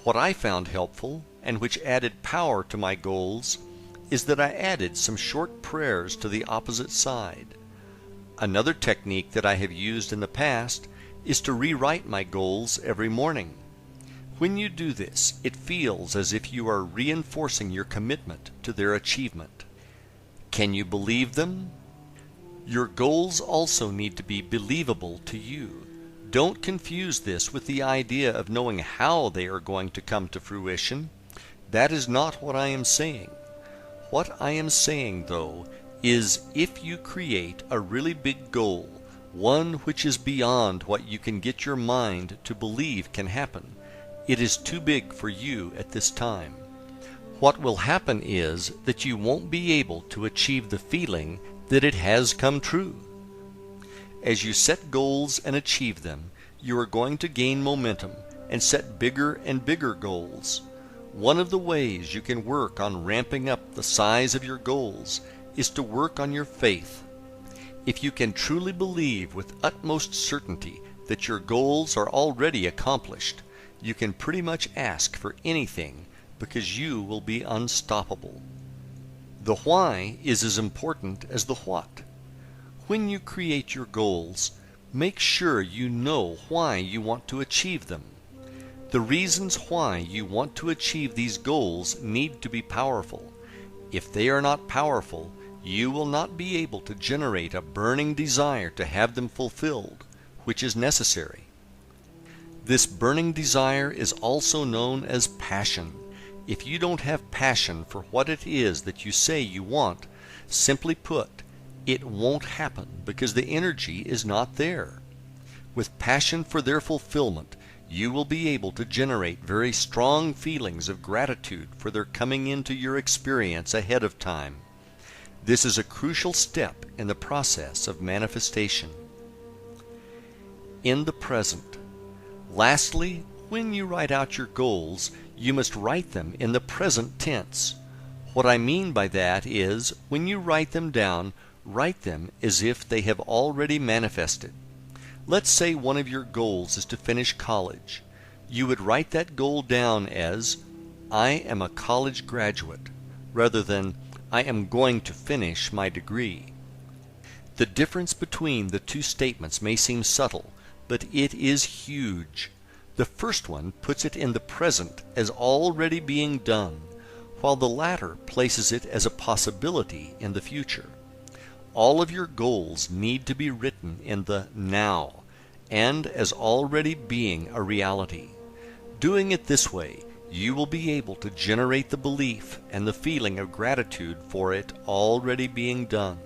What I found helpful, and which added power to my goals, is that I added some short prayers to the opposite side. Another technique that I have used in the past is to rewrite my goals every morning. When you do this, it feels as if you are reinforcing your commitment to their achievement. Can you believe them? Your goals also need to be believable to you. Don't confuse this with the idea of knowing how they are going to come to fruition. That is not what I am saying. What I am saying, though, is if you create a really big goal, one which is beyond what you can get your mind to believe can happen, it is too big for you at this time. What will happen is that you won't be able to achieve the feeling that it has come true. As you set goals and achieve them, you are going to gain momentum and set bigger and bigger goals. One of the ways you can work on ramping up the size of your goals is to work on your faith. If you can truly believe with utmost certainty that your goals are already accomplished, you can pretty much ask for anything because you will be unstoppable. The why is as important as the what. When you create your goals, make sure you know why you want to achieve them. The reasons why you want to achieve these goals need to be powerful. If they are not powerful, you will not be able to generate a burning desire to have them fulfilled, which is necessary. This burning desire is also known as passion. If you don't have passion for what it is that you say you want, simply put, it won't happen because the energy is not there. With passion for their fulfillment, you will be able to generate very strong feelings of gratitude for their coming into your experience ahead of time. This is a crucial step in the process of manifestation. In the present. Lastly, when you write out your goals, you must write them in the present tense. What I mean by that is, when you write them down, write them as if they have already manifested. Let's say one of your goals is to finish college. You would write that goal down as, I am a college graduate, rather than, I am going to finish my degree. The difference between the two statements may seem subtle, but it is huge. The first one puts it in the present as already being done, while the latter places it as a possibility in the future. All of your goals need to be written in the now, and as already being a reality. Doing it this way, you will be able to generate the belief and the feeling of gratitude for it already being done.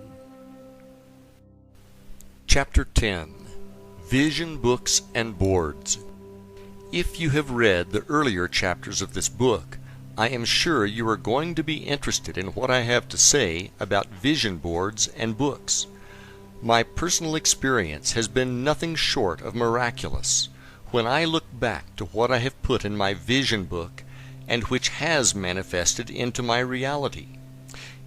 Chapter 10. Vision Books and Boards. If you have read the earlier chapters of this book, I am sure you are going to be interested in what I have to say about vision boards and books. My personal experience has been nothing short of miraculous when I look back to what I have put in my vision book and which has manifested into my reality.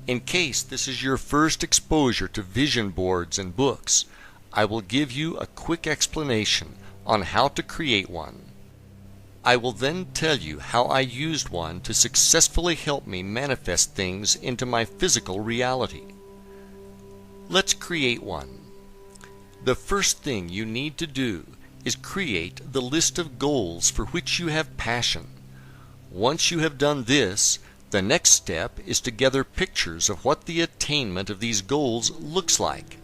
In case this is your first exposure to vision boards and books, I will give you a quick explanation on how to create one. I will then tell you how I used one to successfully help me manifest things into my physical reality. Let's create one. The first thing you need to do is create the list of goals for which you have passion. Once you have done this, the next step is to gather pictures of what the attainment of these goals looks like.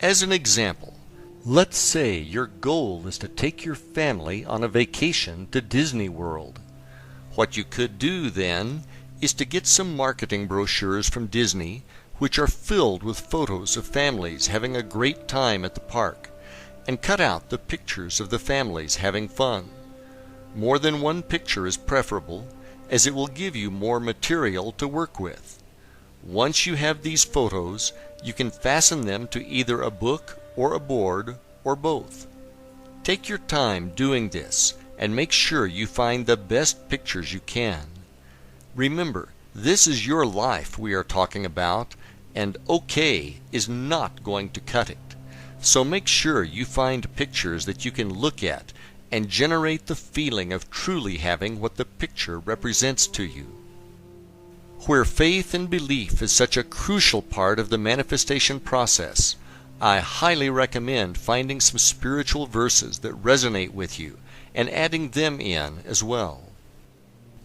As an example, let's say your goal is to take your family on a vacation to Disney World. What you could do then is to get some marketing brochures from Disney which are filled with photos of families having a great time at the park, and cut out the pictures of the families having fun. More than one picture is preferable, as it will give you more material to work with. Once you have these photos, you can fasten them to either a book or a board or both. Take your time doing this and make sure you find the best pictures you can. Remember, this is your life we are talking about, and okay is not going to cut it. So make sure you find pictures that you can look at and generate the feeling of truly having what the picture represents to you. Where faith and belief is such a crucial part of the manifestation process, I highly recommend finding some spiritual verses that resonate with you and adding them in as well.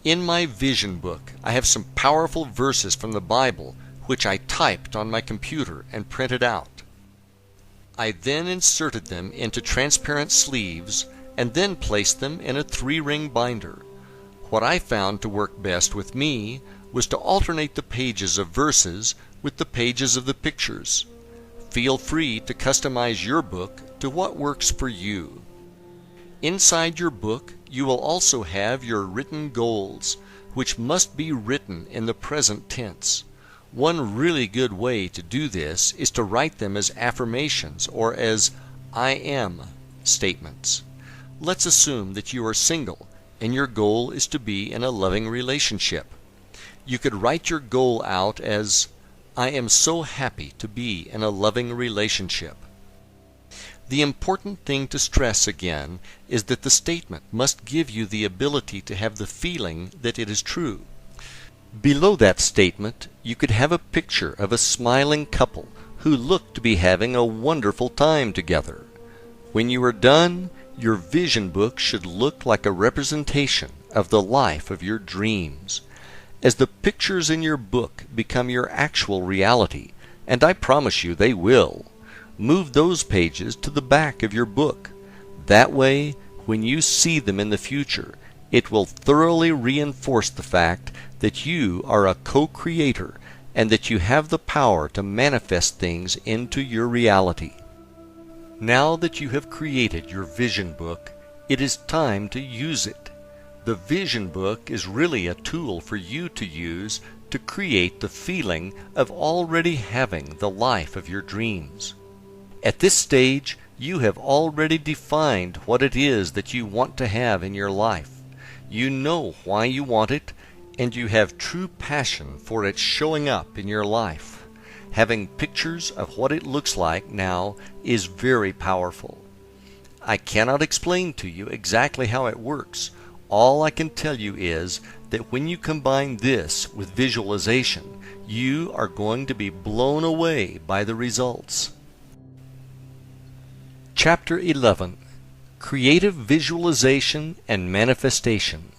In my vision book, I have some powerful verses from the Bible which I typed on my computer and printed out. I then inserted them into transparent sleeves and then placed them in a 3-ring binder. What I found to work best with me was to alternate the pages of verses with the pages of the pictures. Feel free to customize your book to what works for you. Inside your book, you will also have your written goals, which must be written in the present tense. One really good way to do this is to write them as affirmations or as I am statements. Let's assume that you are single and your goal is to be in a loving relationship. You could write your goal out as I am so happy to be in a loving relationship. The important thing to stress again is that the statement must give you the ability to have the feeling that it is true. Below that statement, you could have a picture of a smiling couple who look to be having a wonderful time together. When you are done, your vision book should look like a representation of the life of your dreams. As the pictures in your book become your actual reality, and I promise you they will, move those pages to the back of your book. That way, when you see them in the future, it will thoroughly reinforce the fact that you are a co-creator and that you have the power to manifest things into your reality. Now that you have created your vision book, it is time to use it. The vision book is really a tool for you to use to create the feeling of already having the life of your dreams. At this stage, you have already defined what it is that you want to have in your life. You know why you want it, and you have true passion for it showing up in your life. Having pictures of what it looks like now is very powerful. I cannot explain to you exactly how it works. All I can tell you is that when you combine this with visualization, you are going to be blown away by the results. Chapter 11. Creative Visualization and Manifestation.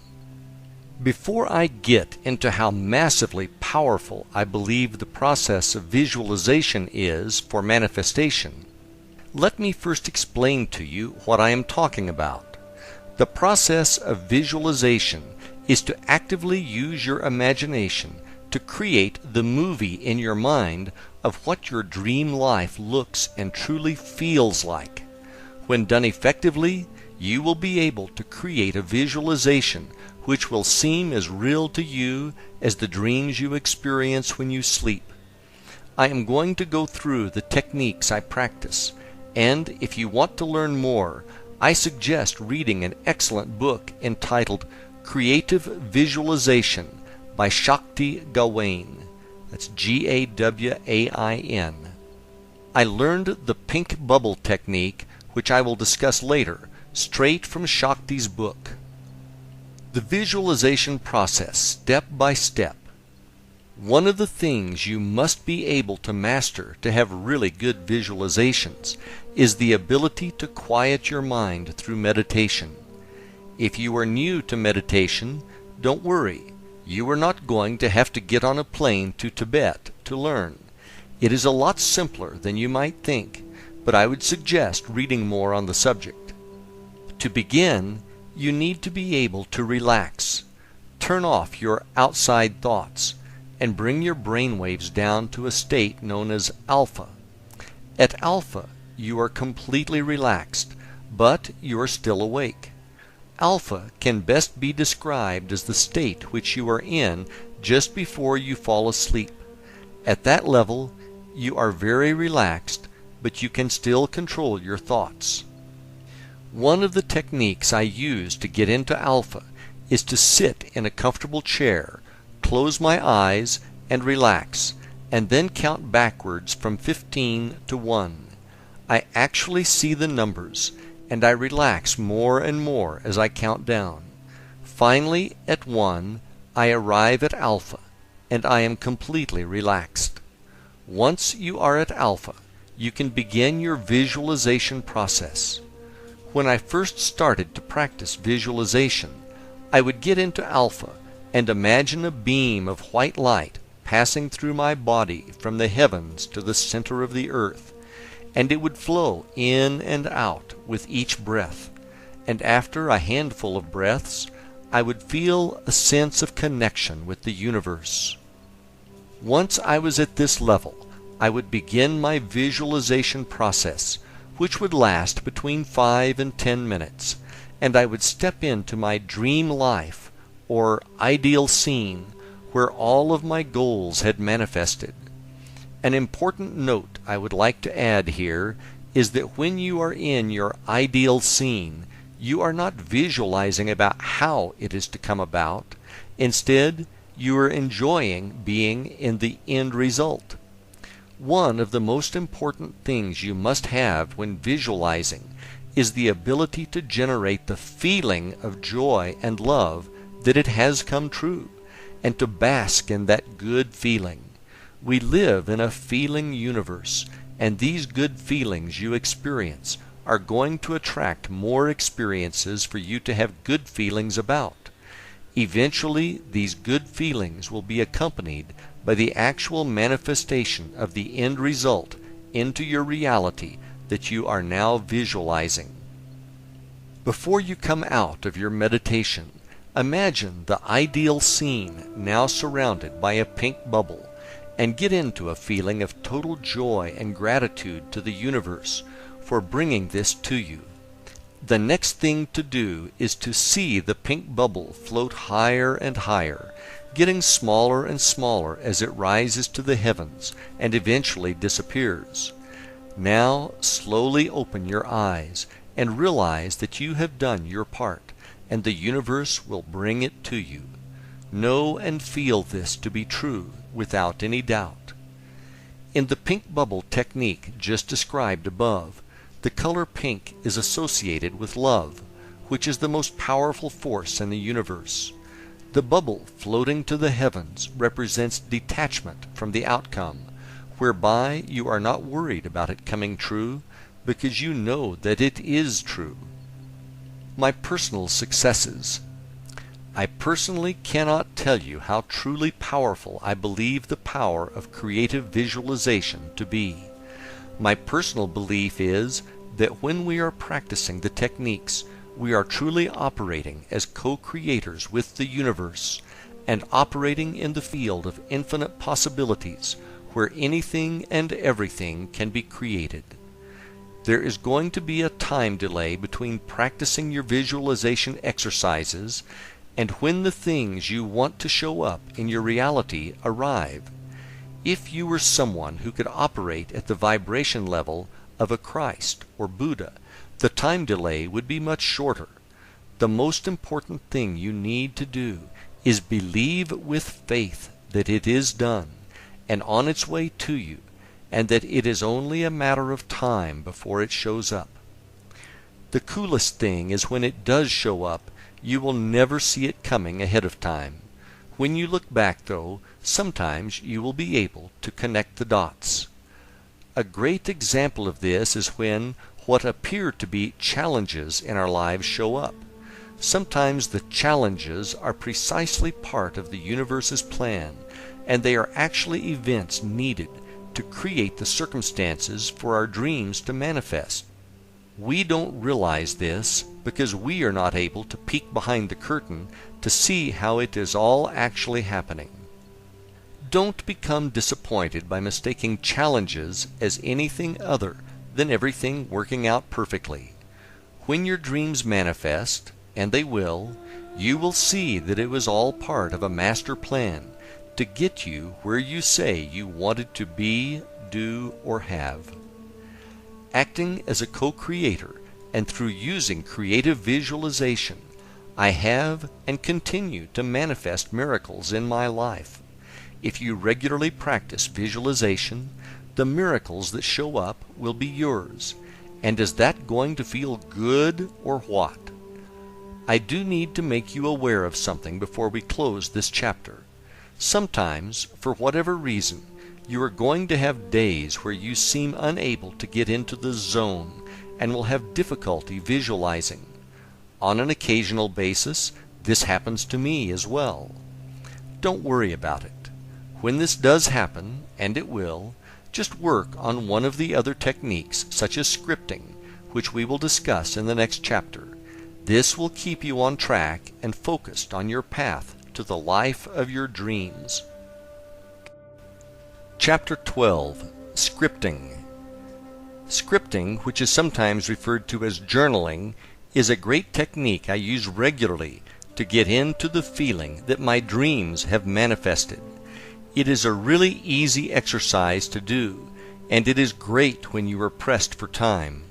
Before I get into how massively powerful I believe the process of visualization is for manifestation, let me first explain to you what I am talking about. The process of visualization is to actively use your imagination to create the movie in your mind of what your dream life looks and truly feels like. When done effectively, you will be able to create a visualization which will seem as real to you as the dreams you experience when you sleep. I am going to go through the techniques I practice, and if you want to learn more, I suggest reading an excellent book entitled Creative Visualization by Shakti Gawain. That's Gawain. I learned the pink bubble technique, which I will discuss later, straight from Shakti's book. The visualization process, step by step. One of the things you must be able to master to have really good visualizations is the ability to quiet your mind through meditation. If you are new to meditation, don't worry. You are not going to have to get on a plane to Tibet to learn. It is a lot simpler than you might think, but I would suggest reading more on the subject. To begin, you need to be able to relax. Turn off your outside thoughts and bring your brainwaves down to a state known as alpha. At alpha, you are completely relaxed, but you are still awake. Alpha can best be described as the state which you are in just before you fall asleep. At that level, you are very relaxed, but you can still control your thoughts. One of the techniques I use to get into alpha is to sit in a comfortable chair, close my eyes, and relax, and then count backwards from 15 to 1. I actually see the numbers, and I relax more and more as I count down. Finally, at 1, I arrive at alpha, and I am completely relaxed. Once you are at alpha, you can begin your visualization process. When I first started to practice visualization, I would get into alpha and imagine a beam of white light passing through my body from the heavens to the center of the earth, and it would flow in and out with each breath, and after a handful of breaths, I would feel a sense of connection with the universe. Once I was at this level, I would begin my visualization process, which would last between 5 and 10 minutes, and I would step into my dream life, or ideal scene, where all of my goals had manifested. An important note I would like to add here is that when you are in your ideal scene, you are not visualizing about how it is to come about. Instead, you are enjoying being in the end result. One of the most important things you must have when visualizing is the ability to generate the feeling of joy and love that it has come true, and to bask in that good feeling. We live in a feeling universe, and these good feelings you experience are going to attract more experiences for you to have good feelings about. Eventually, these good feelings will be accompanied by the actual manifestation of the end result into your reality that you are now visualizing. Before you come out of your meditation, imagine the ideal scene now surrounded by a pink bubble, and get into a feeling of total joy and gratitude to the universe for bringing this to you. The next thing to do is to see the pink bubble float higher and higher, getting smaller and smaller as it rises to the heavens and eventually disappears. Now slowly open your eyes and realize that you have done your part, and the universe will bring it to you. Know and feel this to be true without any doubt. In the pink bubble technique just described above, the color pink is associated with love, which is the most powerful force in the universe. The bubble floating to the heavens represents detachment from the outcome, whereby you are not worried about it coming true because you know that it is true. My personal successes. I personally cannot tell you how truly powerful I believe the power of creative visualization to be. My personal belief is that when we are practicing the techniques, we are truly operating as co-creators with the universe and operating in the field of infinite possibilities where anything and everything can be created. There is going to be a time delay between practicing your visualization exercises and when the things you want to show up in your reality arrive. If you were someone who could operate at the vibration level of a Christ or Buddha, the time delay would be much shorter. The most important thing you need to do is believe with faith that it is done and on its way to you, and that it is only a matter of time before it shows up. The coolest thing is when it does show up, you will never see it coming ahead of time. When you look back, though, sometimes you will be able to connect the dots. A great example of this is when what appear to be challenges in our lives show up. Sometimes the challenges are precisely part of the universe's plan, and they are actually events needed to create the circumstances for our dreams to manifest. We don't realize this because we are not able to peek behind the curtain to see how it is all actually happening. Don't become disappointed by mistaking challenges as anything other than everything working out perfectly. When your dreams manifest, and they will, you will see that it was all part of a master plan to get you where you say you wanted to be, do, or have. Acting as a co-creator and through using creative visualization, I have and continue to manifest miracles in my life. If you regularly practice visualization, the miracles that show up will be yours. And is that going to feel good or what? I do need to make you aware of something before we close this chapter. Sometimes, for whatever reason, you are going to have days where you seem unable to get into the zone and will have difficulty visualizing. On an occasional basis, this happens to me as well. Don't worry about it. When this does happen, and it will, just work on one of the other techniques, such as scripting, which we will discuss in the next chapter. This will keep you on track and focused on your path to the life of your dreams. Chapter 12. Scripting. Scripting, which is sometimes referred to as journaling, is a great technique I use regularly to get into the feeling that my dreams have manifested. It is a really easy exercise to do, and it is great when you are pressed for time.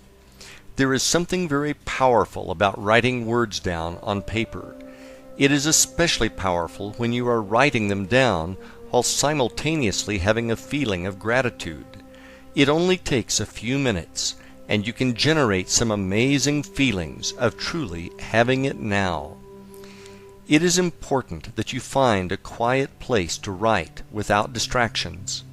There is something very powerful about writing words down on paper. It is especially powerful when you are writing them down while simultaneously having a feeling of gratitude. It only takes a few minutes, and you can generate some amazing feelings of truly having it now. It is important that you find a quiet place to write without distractions.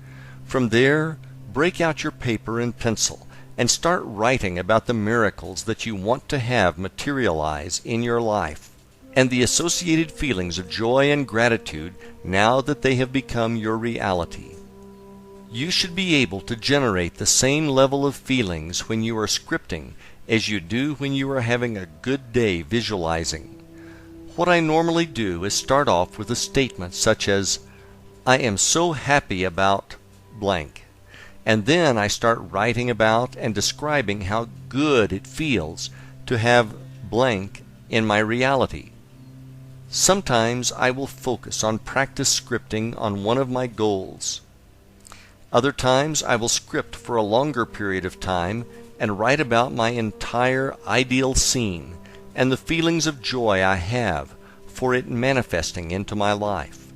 From there, break out your paper and pencil and start writing about the miracles that you want to have materialize in your life, and the associated feelings of joy and gratitude now that they have become your reality. You should be able to generate the same level of feelings when you are scripting as you do when you are having a good day visualizing. What I normally do is start off with a statement such as, "I am so happy about blank," and then I start writing about and describing how good it feels to have blank in my reality. Sometimes I will focus on practice scripting on one of my goals. Other times I will script for a longer period of time and write about my entire ideal scene and the feelings of joy I have for it manifesting into my life.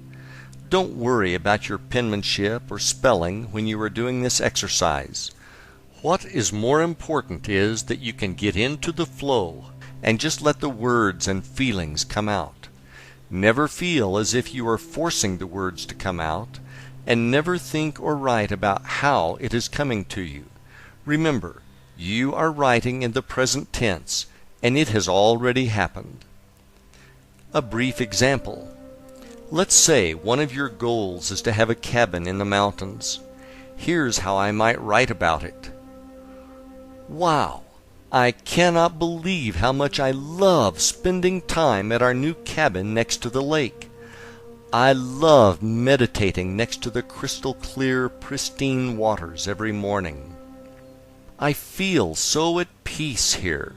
Don't worry about your penmanship or spelling when you are doing this exercise. What is more important is that you can get into the flow and just let the words and feelings come out. Never feel as if you are forcing the words to come out, and never think or write about how it is coming to you. Remember, you are writing in the present tense, and it has already happened. A brief example. Let's say one of your goals is to have a cabin in the mountains. Here's how I might write about it. Wow! I cannot believe how much I love spending time at our new cabin next to the lake. I love meditating next to the crystal clear, pristine waters every morning. I feel so at peace here.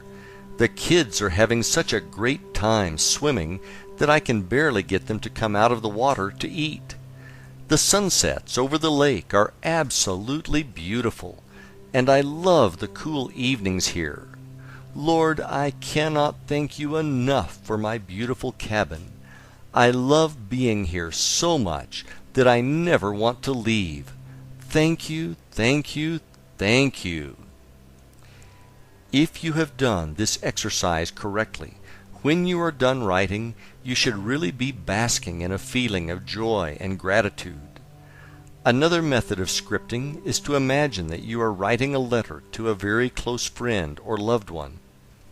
The kids are having such a great time swimming that I can barely get them to come out of the water to eat. The sunsets over the lake are absolutely beautiful, and I love the cool evenings here. Lord, I cannot thank you enough for my beautiful cabin. I love being here so much that I never want to leave. Thank you, thank you, thank you. If you have done this exercise correctly, when you are done writing, you should really be basking in a feeling of joy and gratitude. Another method of scripting is to imagine that you are writing a letter to a very close friend or loved one,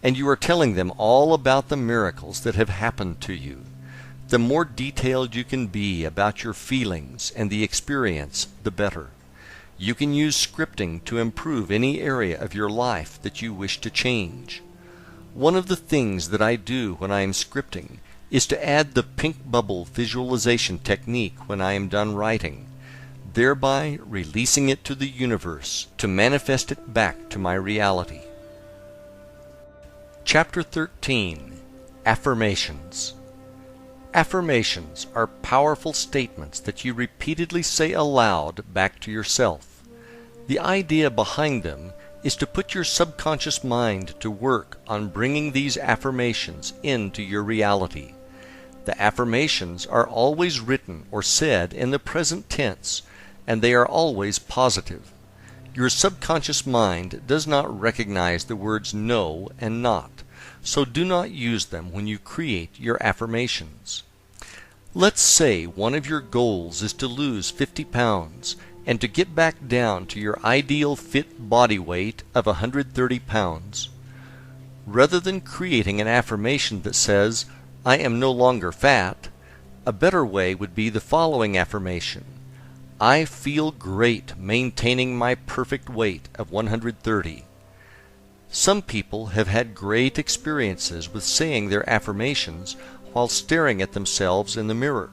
and you are telling them all about the miracles that have happened to you. The more detailed you can be about your feelings and the experience, the better. You can use scripting to improve any area of your life that you wish to change. One of the things that I do when I am scripting is to add the pink bubble visualization technique when I am done writing, thereby releasing it to the universe to manifest it back to my reality. Chapter 13. Affirmations. Affirmations are powerful statements that you repeatedly say aloud back to yourself. The idea behind them is to put your subconscious mind to work on bringing these affirmations into your reality. The affirmations are always written or said in the present tense, and they are always positive. Your subconscious mind does not recognize the words no and not, so do not use them when you create your affirmations. Let's say one of your goals is to lose 50 pounds and to get back down to your ideal fit body weight of 130 pounds. Rather than creating an affirmation that says, "I am no longer fat," a better way would be the following affirmation: "I feel great maintaining my perfect weight of 130. Some people have had great experiences with saying their affirmations while staring at themselves in the mirror.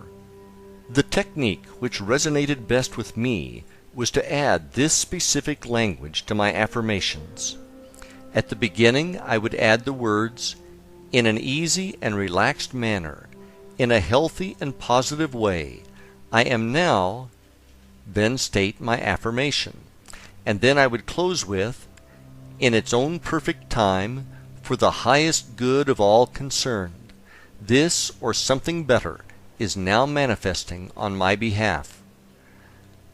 The technique which resonated best with me was to add this specific language to my affirmations. At the beginning, I would add the words, "In an easy and relaxed manner, in a healthy and positive way, I am now," then state my affirmation. And then I would close with, "In its own perfect time, for the highest good of all concerned, this or something better is now manifesting on my behalf."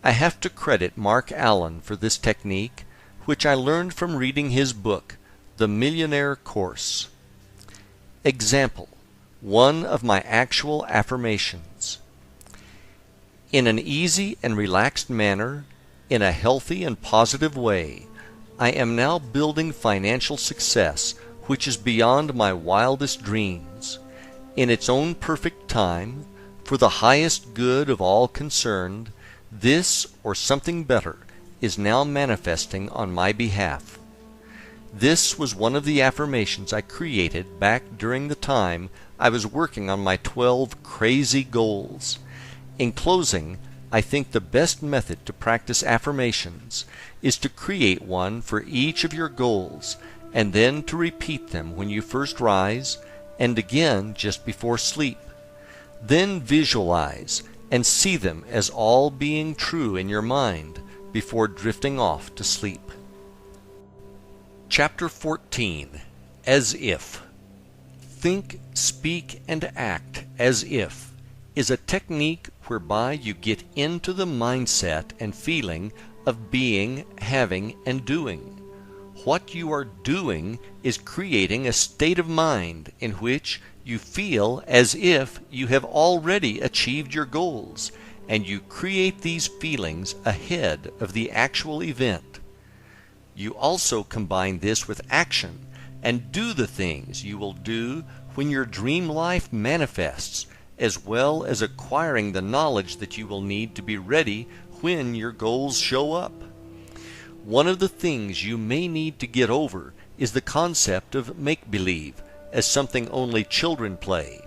I have to credit Mark Allen for this technique, which I learned from reading his book, The Millionaire Course. Example: one of my actual affirmations. In an easy and relaxed manner, in a healthy and positive way, I am now building financial success which is beyond my wildest dreams. In its own perfect time, for the highest good of all concerned, this or something better is now manifesting on my behalf. This was one of the affirmations I created back during the time I was working on my 12 crazy goals. In closing, I think the best method to practice affirmations is to create one for each of your goals and then to repeat them when you first rise and again just before sleep. Then visualize and see them as all being true in your mind before drifting off to sleep. Chapter 14. As If. Think, speak, and act as if is a technique whereby you get into the mindset and feeling of being, having, and doing. What you are doing is creating a state of mind in which you feel as if you have already achieved your goals, and you create these feelings ahead of the actual event. You also combine this with action and do the things you will do when your dream life manifests, as well as acquiring the knowledge that you will need to be ready when your goals show up. One of the things you may need to get over is the concept of make-believe as something only children play.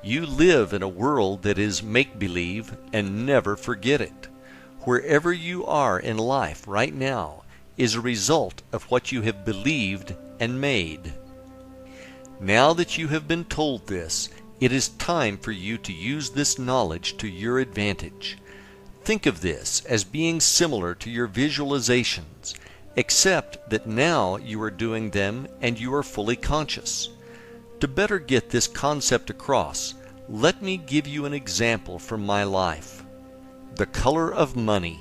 You live in a world that is make-believe, and never forget it. Wherever you are in life right now is a result of what you have believed and made. Now that you have been told this, it is time for you to use this knowledge to your advantage. Think of this as being similar to your visualizations, except that now you are doing them and you are fully conscious. To better get this concept across, let me give you an example from my life. The color of money.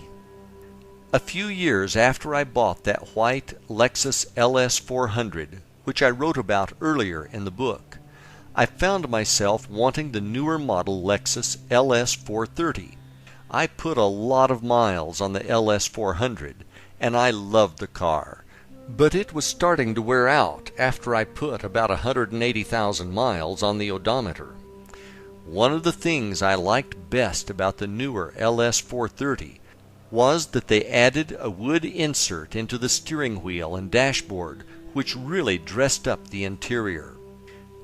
A few years after I bought that white Lexus LS 400, which I wrote about earlier in the book, I found myself wanting the newer model Lexus LS 430. I put a lot of miles on the LS 400, and I loved the car, but it was starting to wear out after I put about 180,000 miles on the odometer. One of the things I liked best about the newer LS 430 was that they added a wood insert into the steering wheel and dashboard, which really dressed up the interior.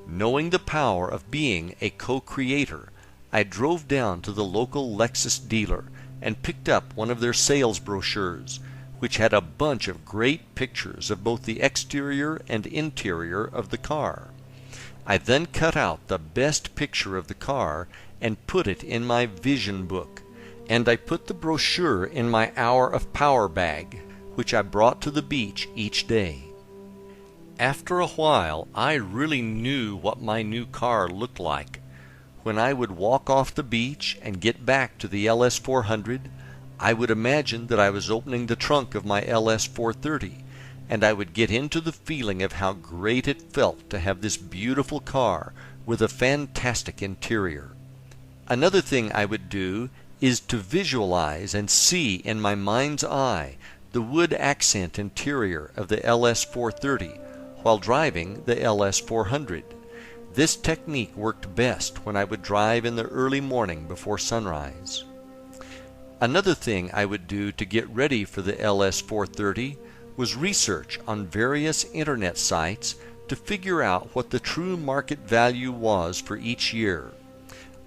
Knowing the power of being a co-creator, I drove down to the local Lexus dealer and picked up one of their sales brochures, which had a bunch of great pictures of both the exterior and interior of the car. I then cut out the best picture of the car and put it in my vision book, and I put the brochure in my hour of power bag, which I brought to the beach each day. After a while, I really knew what my new car looked like. When I would walk off the beach and get back to the LS 400, I would imagine that I was opening the trunk of my LS 430, and I would get into the feeling of how great it felt to have this beautiful car with a fantastic interior. Another thing I would do is to visualize and see in my mind's eye the wood accent interior of the LS 430 while driving the LS 400. This technique worked best when I would drive in the early morning before sunrise. Another thing I would do to get ready for the LS 430 was research on various internet sites to figure out what the true market value was for each year.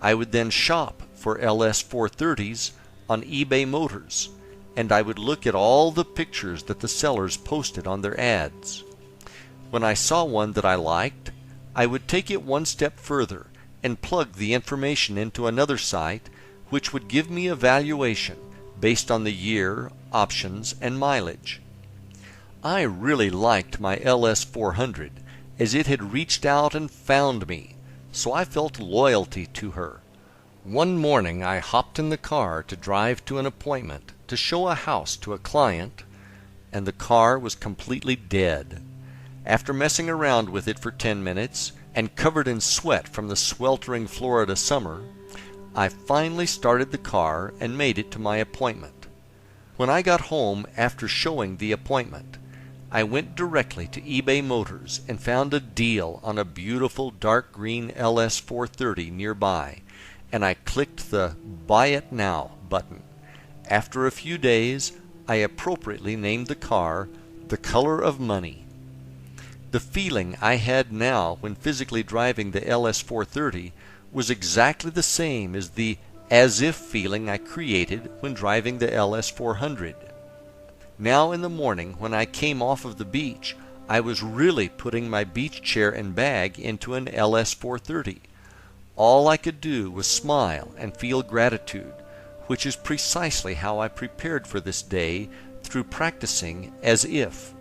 I would then shop for LS 430s on eBay Motors, and I would look at all the pictures that the sellers posted on their ads. When I saw one that I liked, I would take it one step further and plug the information into another site, which would give me a valuation based on the year, options, and mileage. I really liked my LS 400 as it had reached out and found me, so I felt loyalty to her. One morning I hopped in the car to drive to an appointment to show a house to a client, and the car was completely dead. After messing around with it for 10 minutes and covered in sweat from the sweltering Florida summer, I finally started the car and made it to my appointment. When I got home after showing the appointment, I went directly to eBay Motors and found a deal on a beautiful dark green LS 430 nearby, and I clicked the Buy It Now button. After a few days, I appropriately named the car The Color of Money. The feeling I had now when physically driving the LS 430 was exactly the same as the as-if feeling I created when driving the LS 400. Now in the morning when I came off of the beach, I was really putting my beach chair and bag into an LS 430. All I could do was smile and feel gratitude, which is precisely how I prepared for this day through practicing as if.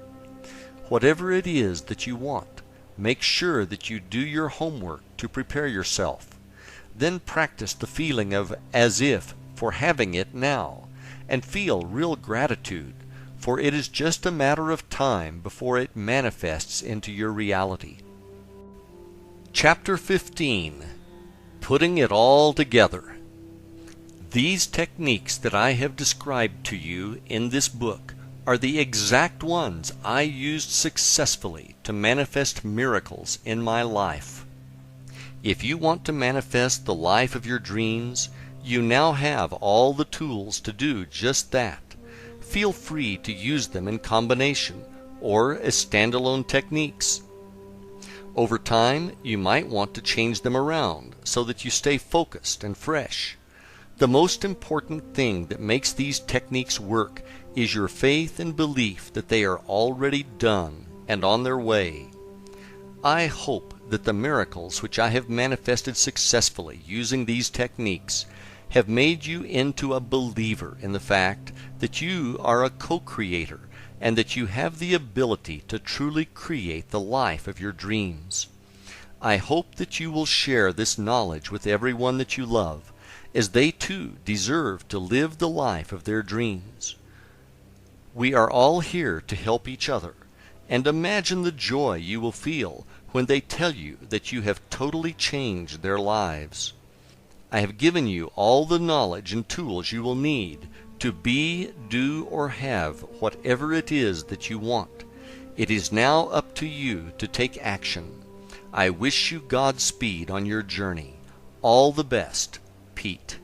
Whatever it is that you want, make sure that you do your homework to prepare yourself. Then practice the feeling of as if for having it now, and feel real gratitude, for it is just a matter of time before it manifests into your reality. Chapter 15. Putting it all together. These techniques that I have described to you in this book are the exact ones I used successfully to manifest miracles in my life. If you want to manifest the life of your dreams, you now have all the tools to do just that. Feel free to use them in combination or as standalone techniques. Over time, you might want to change them around so that you stay focused and fresh. The most important thing that makes these techniques work is your faith and belief that they are already done and on their way. I hope that the miracles which I have manifested successfully using these techniques have made you into a believer in the fact that you are a co-creator and that you have the ability to truly create the life of your dreams. I hope that you will share this knowledge with everyone that you love, as they too deserve to live the life of their dreams. We are all here to help each other, and imagine the joy you will feel when they tell you that you have totally changed their lives. I have given you all the knowledge and tools you will need to be, do, or have whatever it is that you want. It is now up to you to take action. I wish you Godspeed on your journey. All the best, Pete.